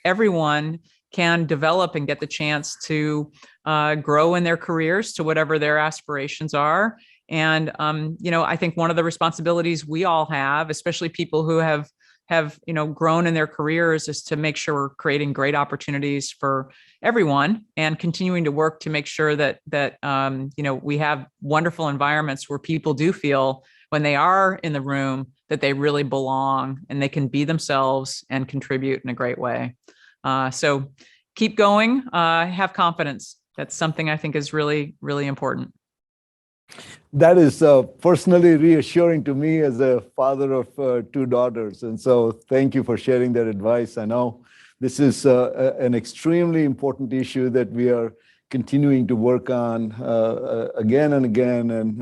everyone can develop and get the chance to grow in their careers to whatever their aspirations are. And, I think one of the responsibilities we all have, especially people who have grown in their careers, is to make sure we're creating great opportunities for everyone, and continuing to work to make sure that we have wonderful environments where people do feel, when they are in the room, that they really belong and they can be themselves and contribute in a great way. So keep going, have confidence. That's something I think is really, really important. That is personally reassuring to me as a father of two daughters. And so thank you for sharing that advice. I know this is an extremely important issue that we are continuing to work on again and again, and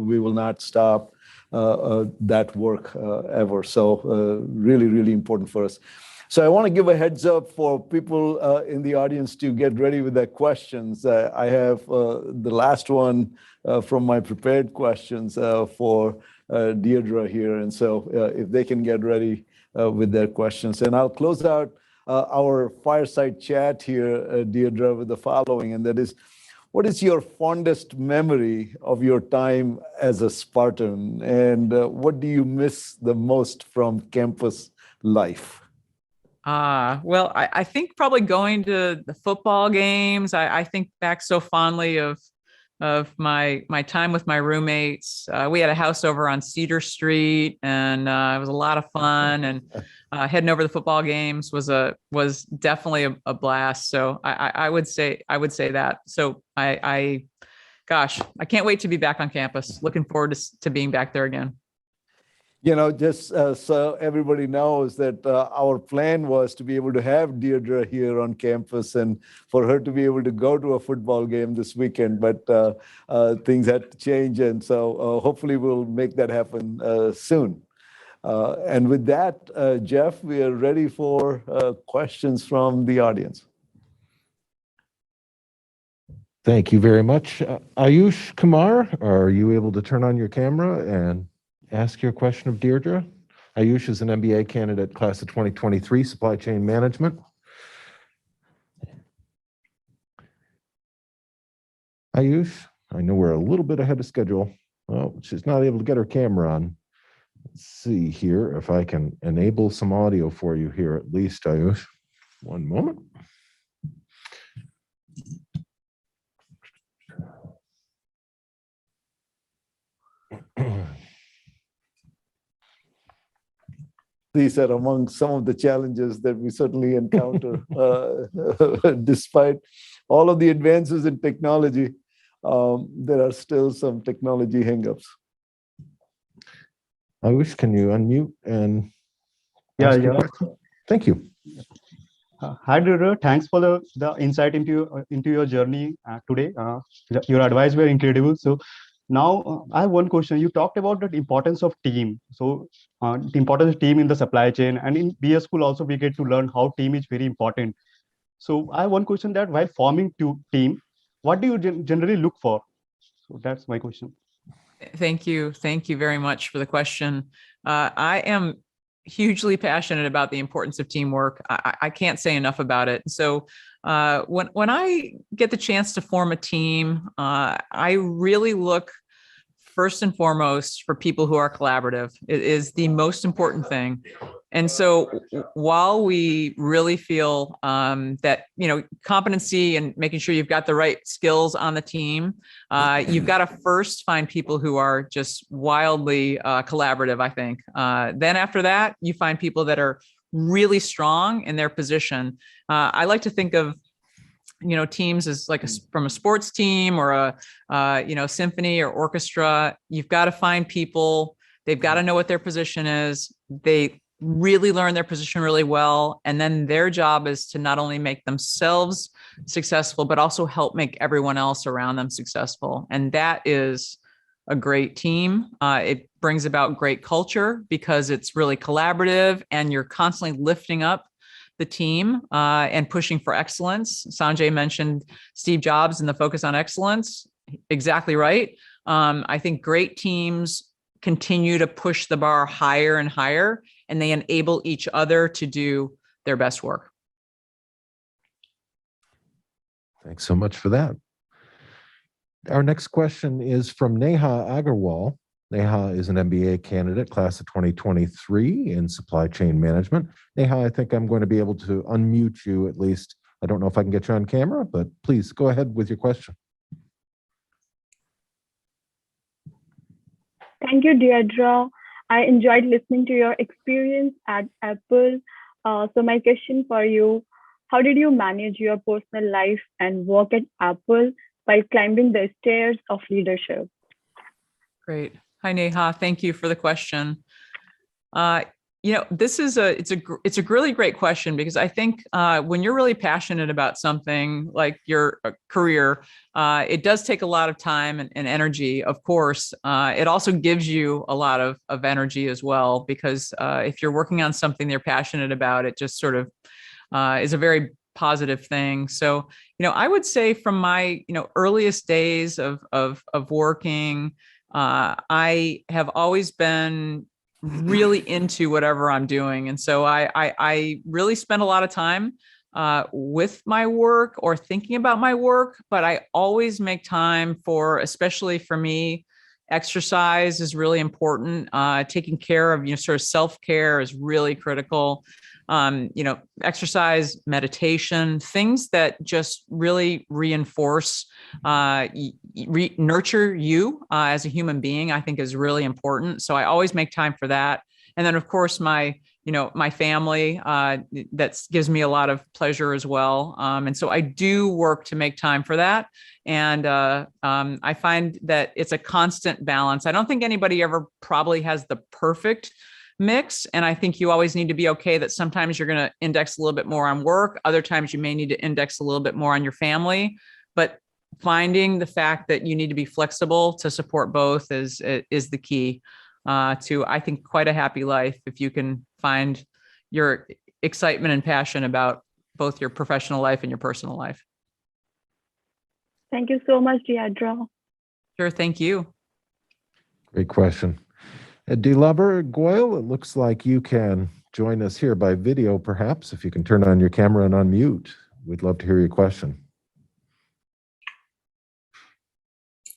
we will not stop that work ever. So really, really important for us. So I want to give a heads up for people in the audience to get ready with their questions. I have the last one from my prepared questions for Deirdre here. And so if they can get ready with their questions. And I'll close out our fireside chat here, Deirdre, with the following, and that is, what is your fondest memory of your time as a Spartan, and what do you miss the most from campus life? Well, I think probably going to the football games. I think back so fondly of my time with my roommates. We had a house over on Cedar Street, and it was a lot of fun. And heading over to the football games was definitely a blast. So I would say that. So gosh, I can't wait to be back on campus. Looking forward to being back there again. Just so everybody knows that our plan was to be able to have Deirdre here on campus and for her to be able to go to a football game this weekend, but things had to change. And so hopefully we'll make that happen soon. And with that, Jeff, we are ready for questions from the audience. Thank you very much. Ayush Kumar, are you able to turn on your camera and ask your question of Deirdre? Ayush is an MBA candidate, class of 2023, supply chain management. Ayush, I know we're a little bit ahead of schedule. Well, she's not able to get her camera on. Let's see here if I can enable some audio for you here at least, Ayush. One moment. These are among some of the challenges that we certainly encounter. Despite all of the advances in technology, there are still some technology hangups. Ayush, can you unmute and Yeah, ask your yeah. question? Thank you. Hi, Deirdre. Thanks for the insight into your journey today. Your advice were incredible. So now I have one question. You talked about the importance of team. So the importance of team in the supply chain, and in BS school also we get to learn how team is very important. So I have one question, that while forming team, what do you generally look for? So that's my question. Thank you. Thank you very much for the question. I am hugely passionate about the importance of teamwork. I can't say enough about it. So when I get the chance to form a team, I really look first and foremost for people who are collaborative. It is the most important thing. And so while we really feel that, competency and making sure you've got the right skills on the team, you've got to first find people who are just wildly collaborative, I think. Then after that, you find people that are really strong in their position. I like to think of teams as like from a sports team or a symphony or orchestra. You've got to find people. They've got to know what their position is. They really learn their position really well. And then their job is to not only make themselves successful, but also help make everyone else around them successful. And that is a great team. It brings about great culture because it's really collaborative and you're constantly lifting up the team and pushing for excellence. Sanjay mentioned Steve Jobs and the focus on excellence. Exactly right. I think great teams continue to push the bar higher and higher, and they enable each other to do their best work. Thanks so much for that. Our next question is from Neha Agarwal. Neha is an MBA candidate, class of 2023 in supply chain management. Neha, I think I'm going to be able to unmute you at least. I don't know if I can get you on camera, but please go ahead with your question. Thank you, Deirdre. I enjoyed listening to your experience at Apple. So my question for you, how did you manage your personal life and work at Apple while climbing the stairs of leadership? Great. Hi, Neha. Thank you for the question. This is it's a really great question because I think when you're really passionate about something like your career, it does take a lot of time and energy. Of course, it also gives you a lot of energy as well, because if you're working on something you're passionate about, it just sort of is a very positive thing. So, I would say from my earliest days of working, I have always been really into whatever I'm doing. And so I really spend a lot of time with my work or thinking about my work, but I always make time for, especially for me, exercise is really important. Taking care of, sort of self-care is really critical. Exercise, meditation, things that just really reinforce, nurture you as a human being, I think is really important. So I always make time for that. And then of course my family, that gives me a lot of pleasure as well. And so I do work to make time for that. And I find that it's a constant balance. I don't think anybody ever probably has the perfect mix. And I think you always need to be okay that sometimes you're going to index a little bit more on work. Other times you may need to index a little bit more on your family, but finding the fact that you need to be flexible to support both is the key to, I think, quite a happy life. If you can find your excitement and passion about both your professional life and your personal life. Thank you so much, Deirdre. Sure. Thank you. Great question. Deirdre Goyle, it looks like you can join us here by video, perhaps, if you can turn on your camera and unmute. We'd love to hear your question.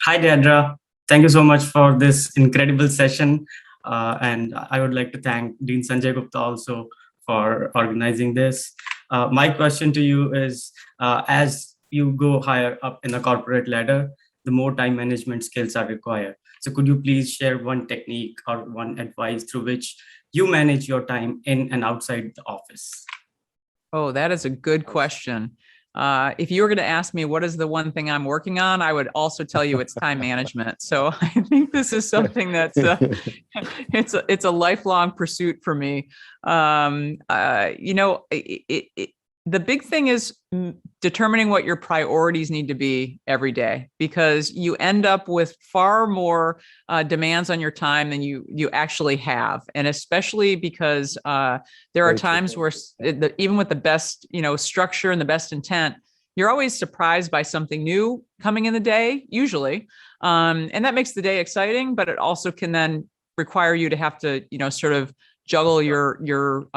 Hi, Deirdre. Thank you so much for this incredible session. And I would like to thank Dean Sanjay Gupta also for organizing this. My question to you is, as you go higher up in the corporate ladder, the more time management skills are required. So could you please share one technique or one advice through which you manage your time in and outside the office? Oh, that is a good question. If you were going to ask me what is the one thing I'm working on, I would also tell you it's time management. So I think this is something that's it's a lifelong pursuit for me. The big thing is determining what your priorities need to be every day, because you end up with far more demands on your time than you actually have. And especially because there are times where even with the best, structure and the best intent, you're always surprised by something new coming in the day, usually. And that makes the day exciting, but it also can then require you to have to, sort of juggle your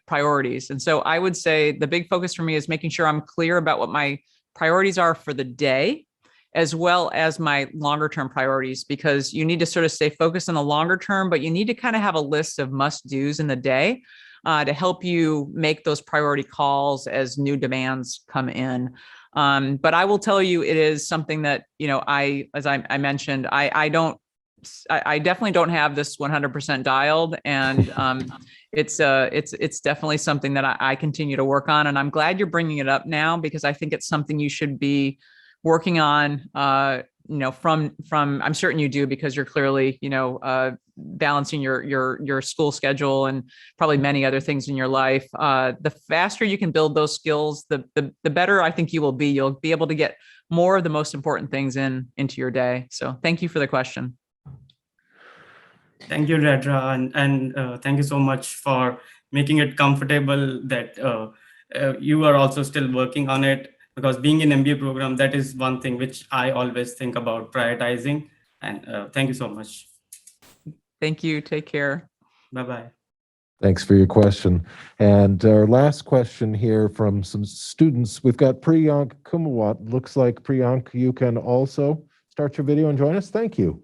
priorities. And so I would say the big focus for me is making sure I'm clear about what my priorities are for the day, as well as my longer term priorities, because you need to sort of stay focused on the longer term, but you need to kind of have a list of must-dos in the day to help you make those priority calls as new demands come in. But I will tell you, it is something that, as I mentioned, I definitely don't have this 100% dialed, and it's definitely something that I continue to work on. And I'm glad you're bringing it up now, because I think it's something you should be working on. From I'm certain you do, because you're clearly balancing your school schedule and probably many other things in your life. The faster you can build those skills, the better I think you will be. You'll be able to get more of the most important things into your day. So thank you for the question. Thank you, Deirdre, and thank you so much for making it comfortable that you are also still working on it, because being in MBA program, that is one thing which I always think about prioritizing. And thank you so much. Thank you. Take care. Bye-bye. Thanks for your question. And our last question here from some students. We've got Priyank Kumawat. Looks like, Priyank, you can also start your video and join us. Thank you.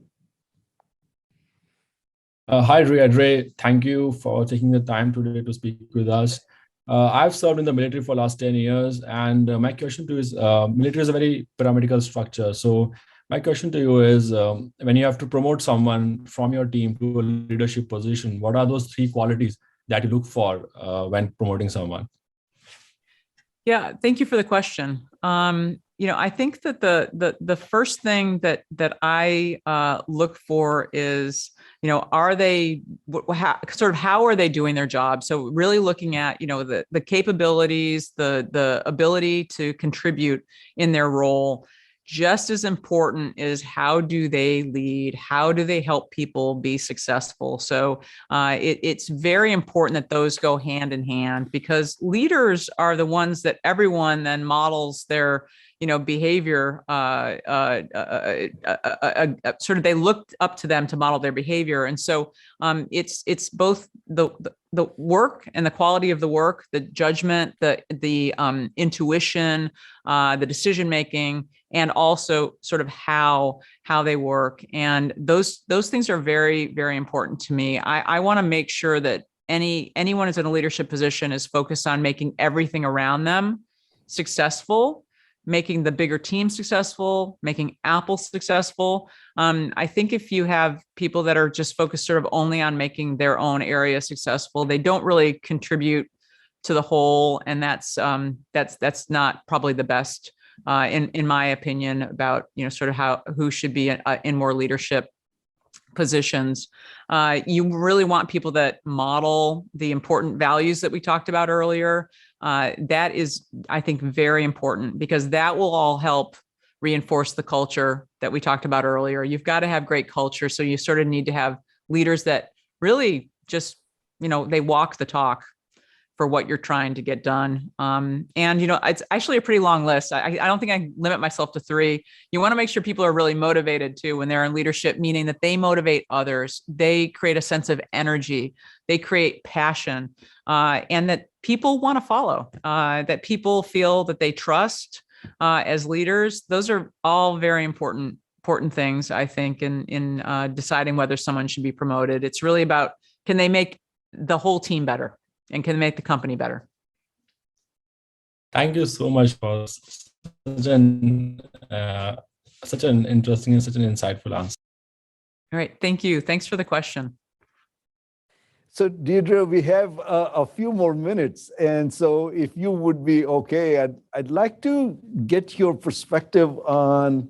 Hi, Deirdre. Thank you for taking the time today to speak with us. I've served in the military for the last 10 years, and my question to you is, military is a very pyramidal structure. So my question to you is, when you have to promote someone from your team to a leadership position, what are those 3 qualities that you look for when promoting someone? Yeah, thank you for the question. I think that the first thing that I look for is, are they how are they doing their job? So really looking at, the capabilities, the ability to contribute in their role. just as important is how do they lead? How do they help people be successful? So it's very important that those go hand in hand, because leaders are the ones that everyone then models their behavior, sort of they look up to them to model their behavior. And so it's both the work and the quality of the work, the judgment, the intuition, the decision making, and also sort of how they work. And those things are very, very important to me. I want to make sure that anyone who's in a leadership position is focused on making everything around them successful, making the bigger team successful, making Apple successful. I think if you have people that are just focused sort of only on making their own area successful, they don't really contribute to the whole, and that's not probably the best, in my opinion, about sort of who should be in more leadership positions. You really want people that model the important values that we talked about earlier. That is, I think, very important, because that will all help reinforce the culture that we talked about earlier. You've got to have great culture. So you sort of need to have leaders that really just, they walk the talk for what you're trying to get done. And, it's actually a pretty long list. I don't think I limit myself to 3. You want to make sure people are really motivated too when they're in leadership, meaning that they motivate others. They create a sense of energy. They create passion, and that people want to follow, that people feel that they trust as leaders. Those are all very important things, I think, in deciding whether someone should be promoted. It's really about, can they make the whole team better? And can make the company better? Thank you so much for such an interesting and such an insightful answer. All right, thank you. Thanks for the question. So Deirdre, we have a few more minutes, and so if you would be okay, I'd like to get your perspective on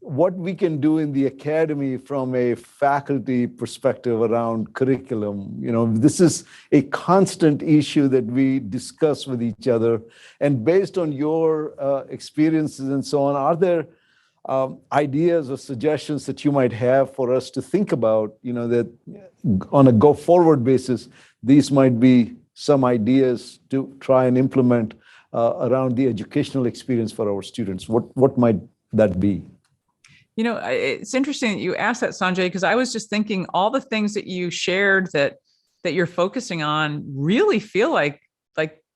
what we can do in the academy from a faculty perspective around curriculum. This is a constant issue that we discuss with each other. And based on your experiences and so on, are there ideas or suggestions that you might have for us to think about, that on a go-forward basis, these might be some ideas to try and implement around the educational experience for our students? What might that be? It's interesting that you asked that, Sanjay, because I was just thinking all the things that you shared that you're focusing on really feel like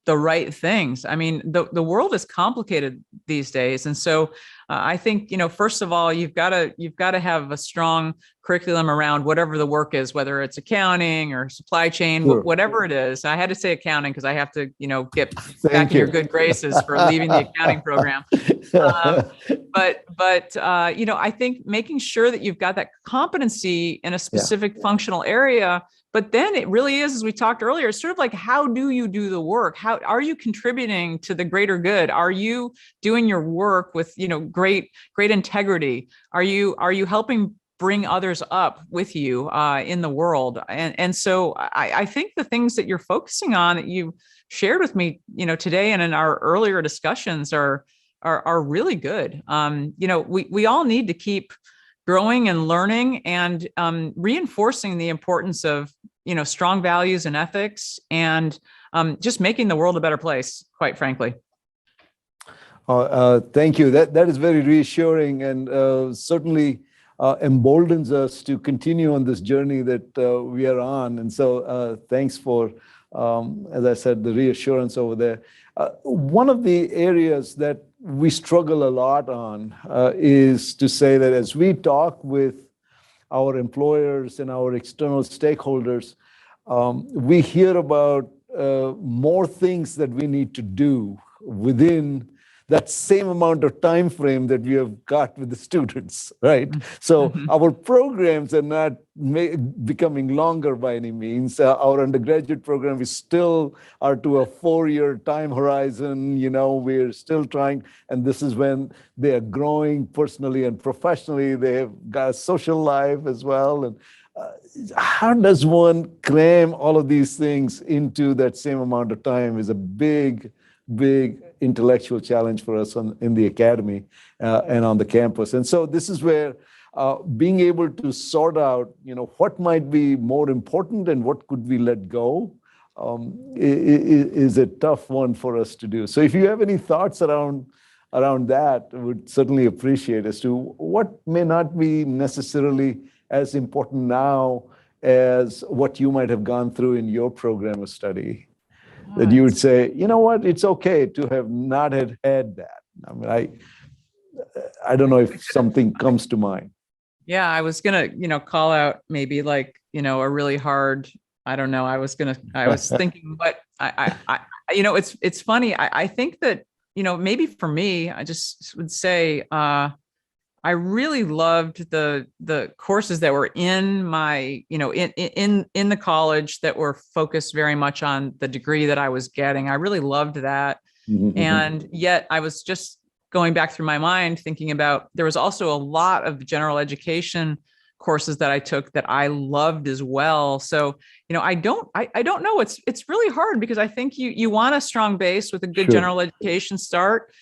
the right things. I mean, the world is complicated these days. And so I think, first of all, you've got to have a strong curriculum around whatever the work is, whether it's accounting or supply chain, sure, whatever it is. I had to say accounting because I have to, get back in your good graces for leaving the accounting program. But I think making sure that you've got that competency in a specific functional area. But then it really is, as we talked earlier, it's sort of like, how do you do the work? How are you contributing to the greater good? Are you doing your work with, great integrity? Are you helping bring others up with you in the world? And so I think the things that you're focusing on that you shared with me, today and in our earlier discussions are really good. We all need to keep growing and learning and reinforcing the importance of, strong values and ethics, and just making the world a better place, quite frankly. Thank you. That is very reassuring, and certainly emboldens us to continue on this journey that we are on. And so thanks for, as I said, the reassurance over there. One of the areas that we struggle a lot on is to say that as we talk with our employers and our external stakeholders, we hear about more things that we need to do within that same amount of time frame that we have got with the students, right? So our programs are not becoming longer by any means. Our undergraduate program is still to a 4-year time horizon. We're still trying, and this is when they are growing personally and professionally. They have got a social life as well. And how does one cram all of these things into that same amount of time is a big big intellectual challenge for us in the academy and on the campus. And so this is where being able to sort out, what might be more important and what could we let go is a tough one for us to do. So if you have any thoughts around that, I would certainly appreciate as to what may not be necessarily as important now as what you might have gone through in your program of study. That you would say, you know what, it's okay to have not had that. I mean, I don't know if something comes to mind. Yeah, I was gonna, call out maybe like, a really hard, I don't know. I was thinking, but it's funny. I think that, maybe for me, I just would say, I really loved the courses that were in my, in the college that were focused very much on the degree that I was getting. I really loved that. Mm-hmm. And yet I was just going back through my mind, thinking about, there was also a lot of general education courses that I took that I loved as well. So, I don't know. It's really hard because I think you want a strong base with a good Sure. general education start.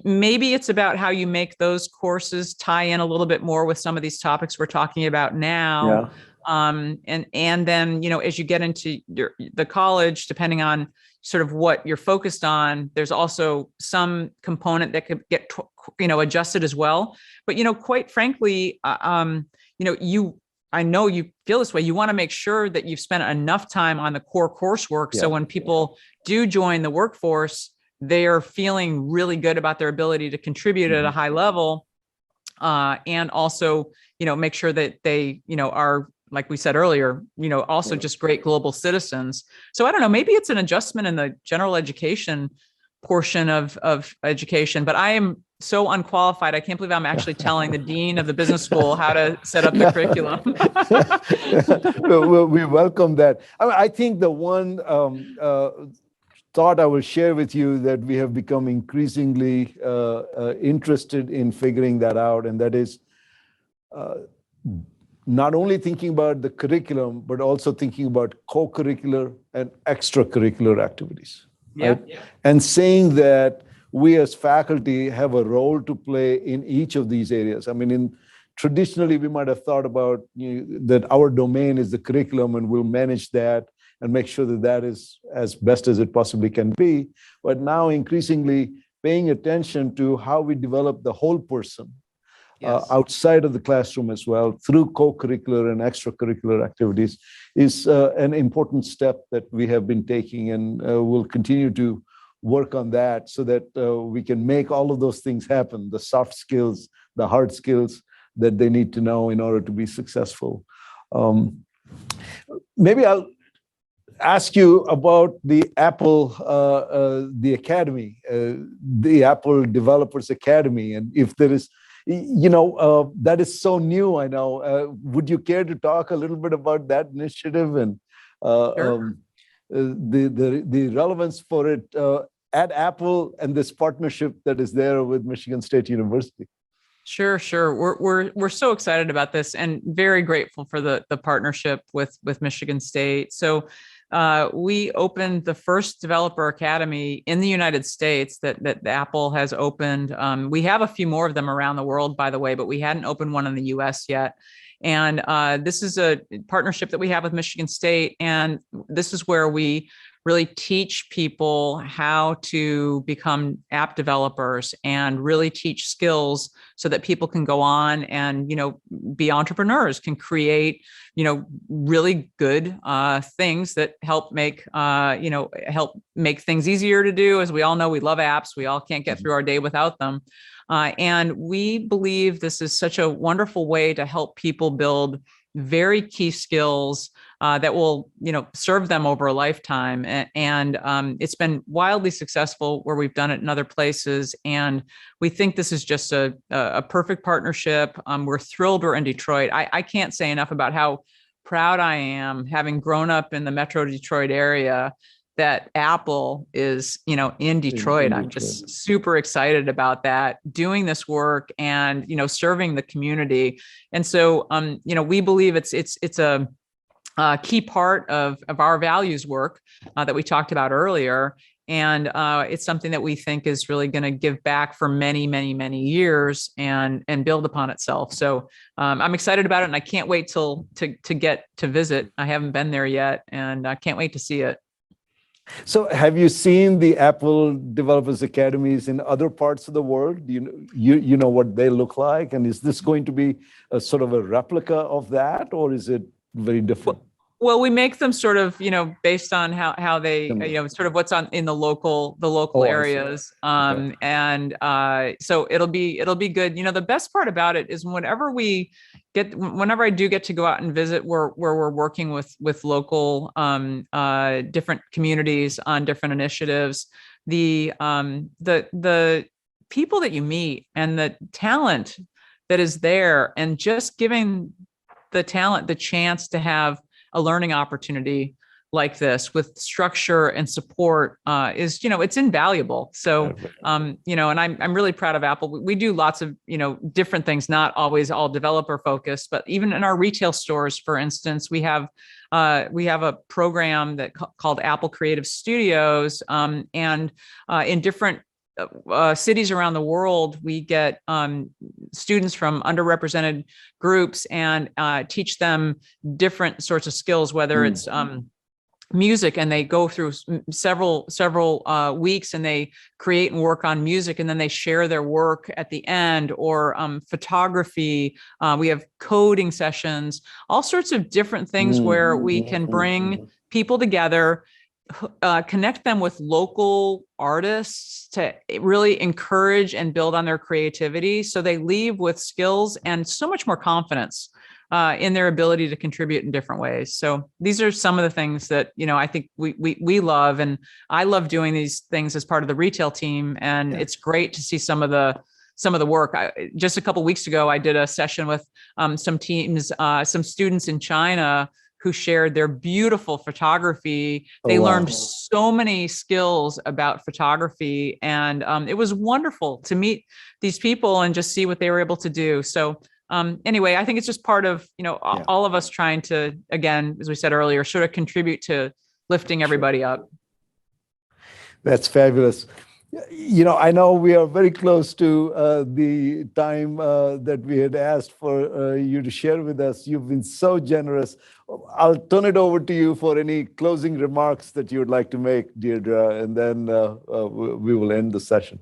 Maybe it's about how you make those courses tie in a little bit more with some of these topics we're talking about now. Yeah. And then, as you get into the college, depending on sort of what you're focused on, there's also some component that could get, adjusted as well. But, quite frankly, I know you feel this way. You want to make sure that you've spent enough time on the core coursework. Yeah. So when people do join the workforce, they are feeling really good about their ability to contribute at a high level, and also, make sure that they, are, like we said earlier, also just great global citizens. So I don't know, maybe it's an adjustment in the general education portion of education, but I am so unqualified. I can't believe I'm actually telling the dean of the business school how to set up the curriculum. Well, we welcome that. I think the one thought I will share with you that we have become increasingly interested in figuring that out, and that is not only thinking about the curriculum, but also thinking about co-curricular and extracurricular activities. Right? Yeah. And saying that we as faculty have a role to play in each of these areas. I mean, traditionally, we might have thought about that our domain is the curriculum and we'll manage that and make sure that that is as best as it possibly can be. But now increasingly paying attention to how we develop the whole person. Yes. Outside of the classroom as well, through co-curricular and extracurricular activities, is an important step that we have been taking, and we'll continue to work on that so that we can make all of those things happen, the soft skills, the hard skills that they need to know in order to be successful. Maybe I'll ask you about the Apple, the Academy, the Apple Developers Academy, and if there is, that is so new, I know. Would you care to talk a little bit about that initiative and Sure. the relevance for it at Apple and this partnership that is there with Michigan State University? Sure. We're so excited about this and very grateful for the partnership with Michigan State. So we opened the first developer academy in the United States that Apple has opened. We have a few more of them around the world, by the way, but we hadn't opened one in the US yet. And this is a partnership that we have with Michigan State. And this is where we really teach people how to become app developers and really teach skills so that people can go on and, be entrepreneurs, can create, really good things that help make, help make things easier to do. As we all know, we love apps. We all can't get through our day without them. And we believe this is such a wonderful way to help people build very key skills that will, serve them over a lifetime. And it's been wildly successful where we've done it in other places. And we think this is just a perfect partnership. We're thrilled we're in Detroit. I can't say enough about how proud I am, having grown up in the Metro Detroit area, that Apple is, in Detroit. I'm just super excited about that, doing this work and, serving the community. And so, we believe it's a key part of our values work that we talked about earlier. And it's something that we think is really going to give back for many, many, many years and build upon itself. So I'm excited about it, and I can't wait to get to visit. I haven't been there yet, and I can't wait to see it. So have you seen the Apple Developers Academies in other parts of the world? You know what they look like? And is this going to be a sort of a replica of that, or is it very different? Well, we make them sort of, based on how they, sort of what's in the local areas. Okay. And so it'll be good. The best part about it is whenever I do get to go out and visit where we're working with local different communities on different initiatives, the people that you meet and the talent that is there, and just giving the talent the chance to have a learning opportunity like this with structure and support is, it's invaluable. So, and I'm really proud of Apple. We do lots of, different things, not always all developer focused, but even in our retail stores, for instance, we have a program called Apple Creative Studios, and in different cities around the world, we get students from underrepresented groups and teach them different sorts of skills, whether it's music, and they go through several weeks and they create and work on music, and then they share their work at the end, or photography. We have coding sessions, all sorts of different things where we can bring people together, connect them with local artists to really encourage and build on their creativity, so they leave with skills and so much more confidence in their ability to contribute in different ways. So these are some of the things that, I think we love, and I love doing these things as part of the retail team. And it's great to see some of the work. Just a couple of weeks ago, I did a session with some teams, some students in China who shared their beautiful photography. They learned so many skills about photography, and it was wonderful to meet these people and just see what they were able to do. So anyway, I think it's just part of, all of us trying to, again, as we said earlier, sort of contribute to lifting everybody up. That's fabulous. I know we are very close to the time that we had asked for you to share with us. You've been so generous. I'll turn it over to you for any closing remarks that you would like to make, Deirdre, and then we will end the session.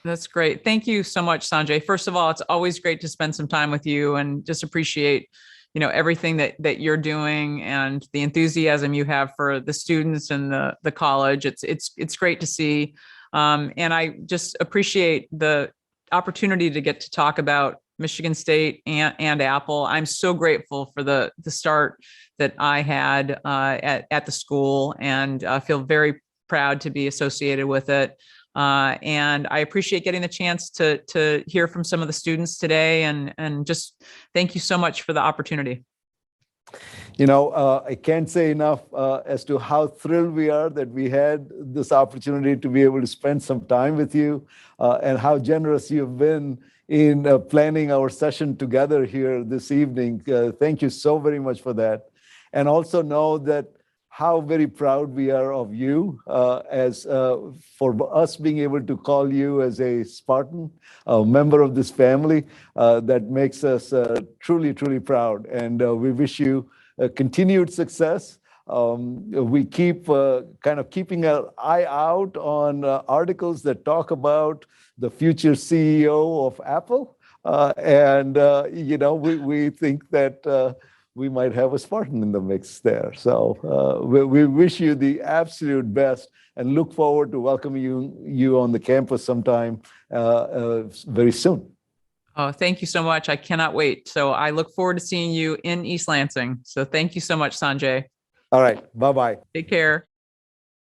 That's great. Thank you so much, Sanjay. First of all, it's always great to spend some time with you, and just appreciate, everything that you're doing and the enthusiasm you have for the students and the college. It's great to see. And I just appreciate the opportunity to get to talk about Michigan State and Apple. I'm so grateful for the start that I had at the school, and feel very proud to be associated with it. And I appreciate getting the chance to hear from some of the students today, and just thank you so much for the opportunity. I can't say enough as to how thrilled we are that we had this opportunity to be able to spend some time with you, and how generous you've been in planning our session together here this evening. Thank you so very much for that. And also know that how very proud we are of you, as for us being able to call you as a Spartan, a member of this family. That makes us truly, truly proud. And we wish you continued success. We keep kind of keeping an eye out on articles that talk about the future CEO of Apple. We think that we might have a Spartan in the mix there. So we wish you the absolute best, and look forward to welcoming you on the campus sometime very soon. Oh, thank you so much. I cannot wait. So I look forward to seeing you in East Lansing. So thank you so much, Sanjay. All right. Bye-bye. Take care.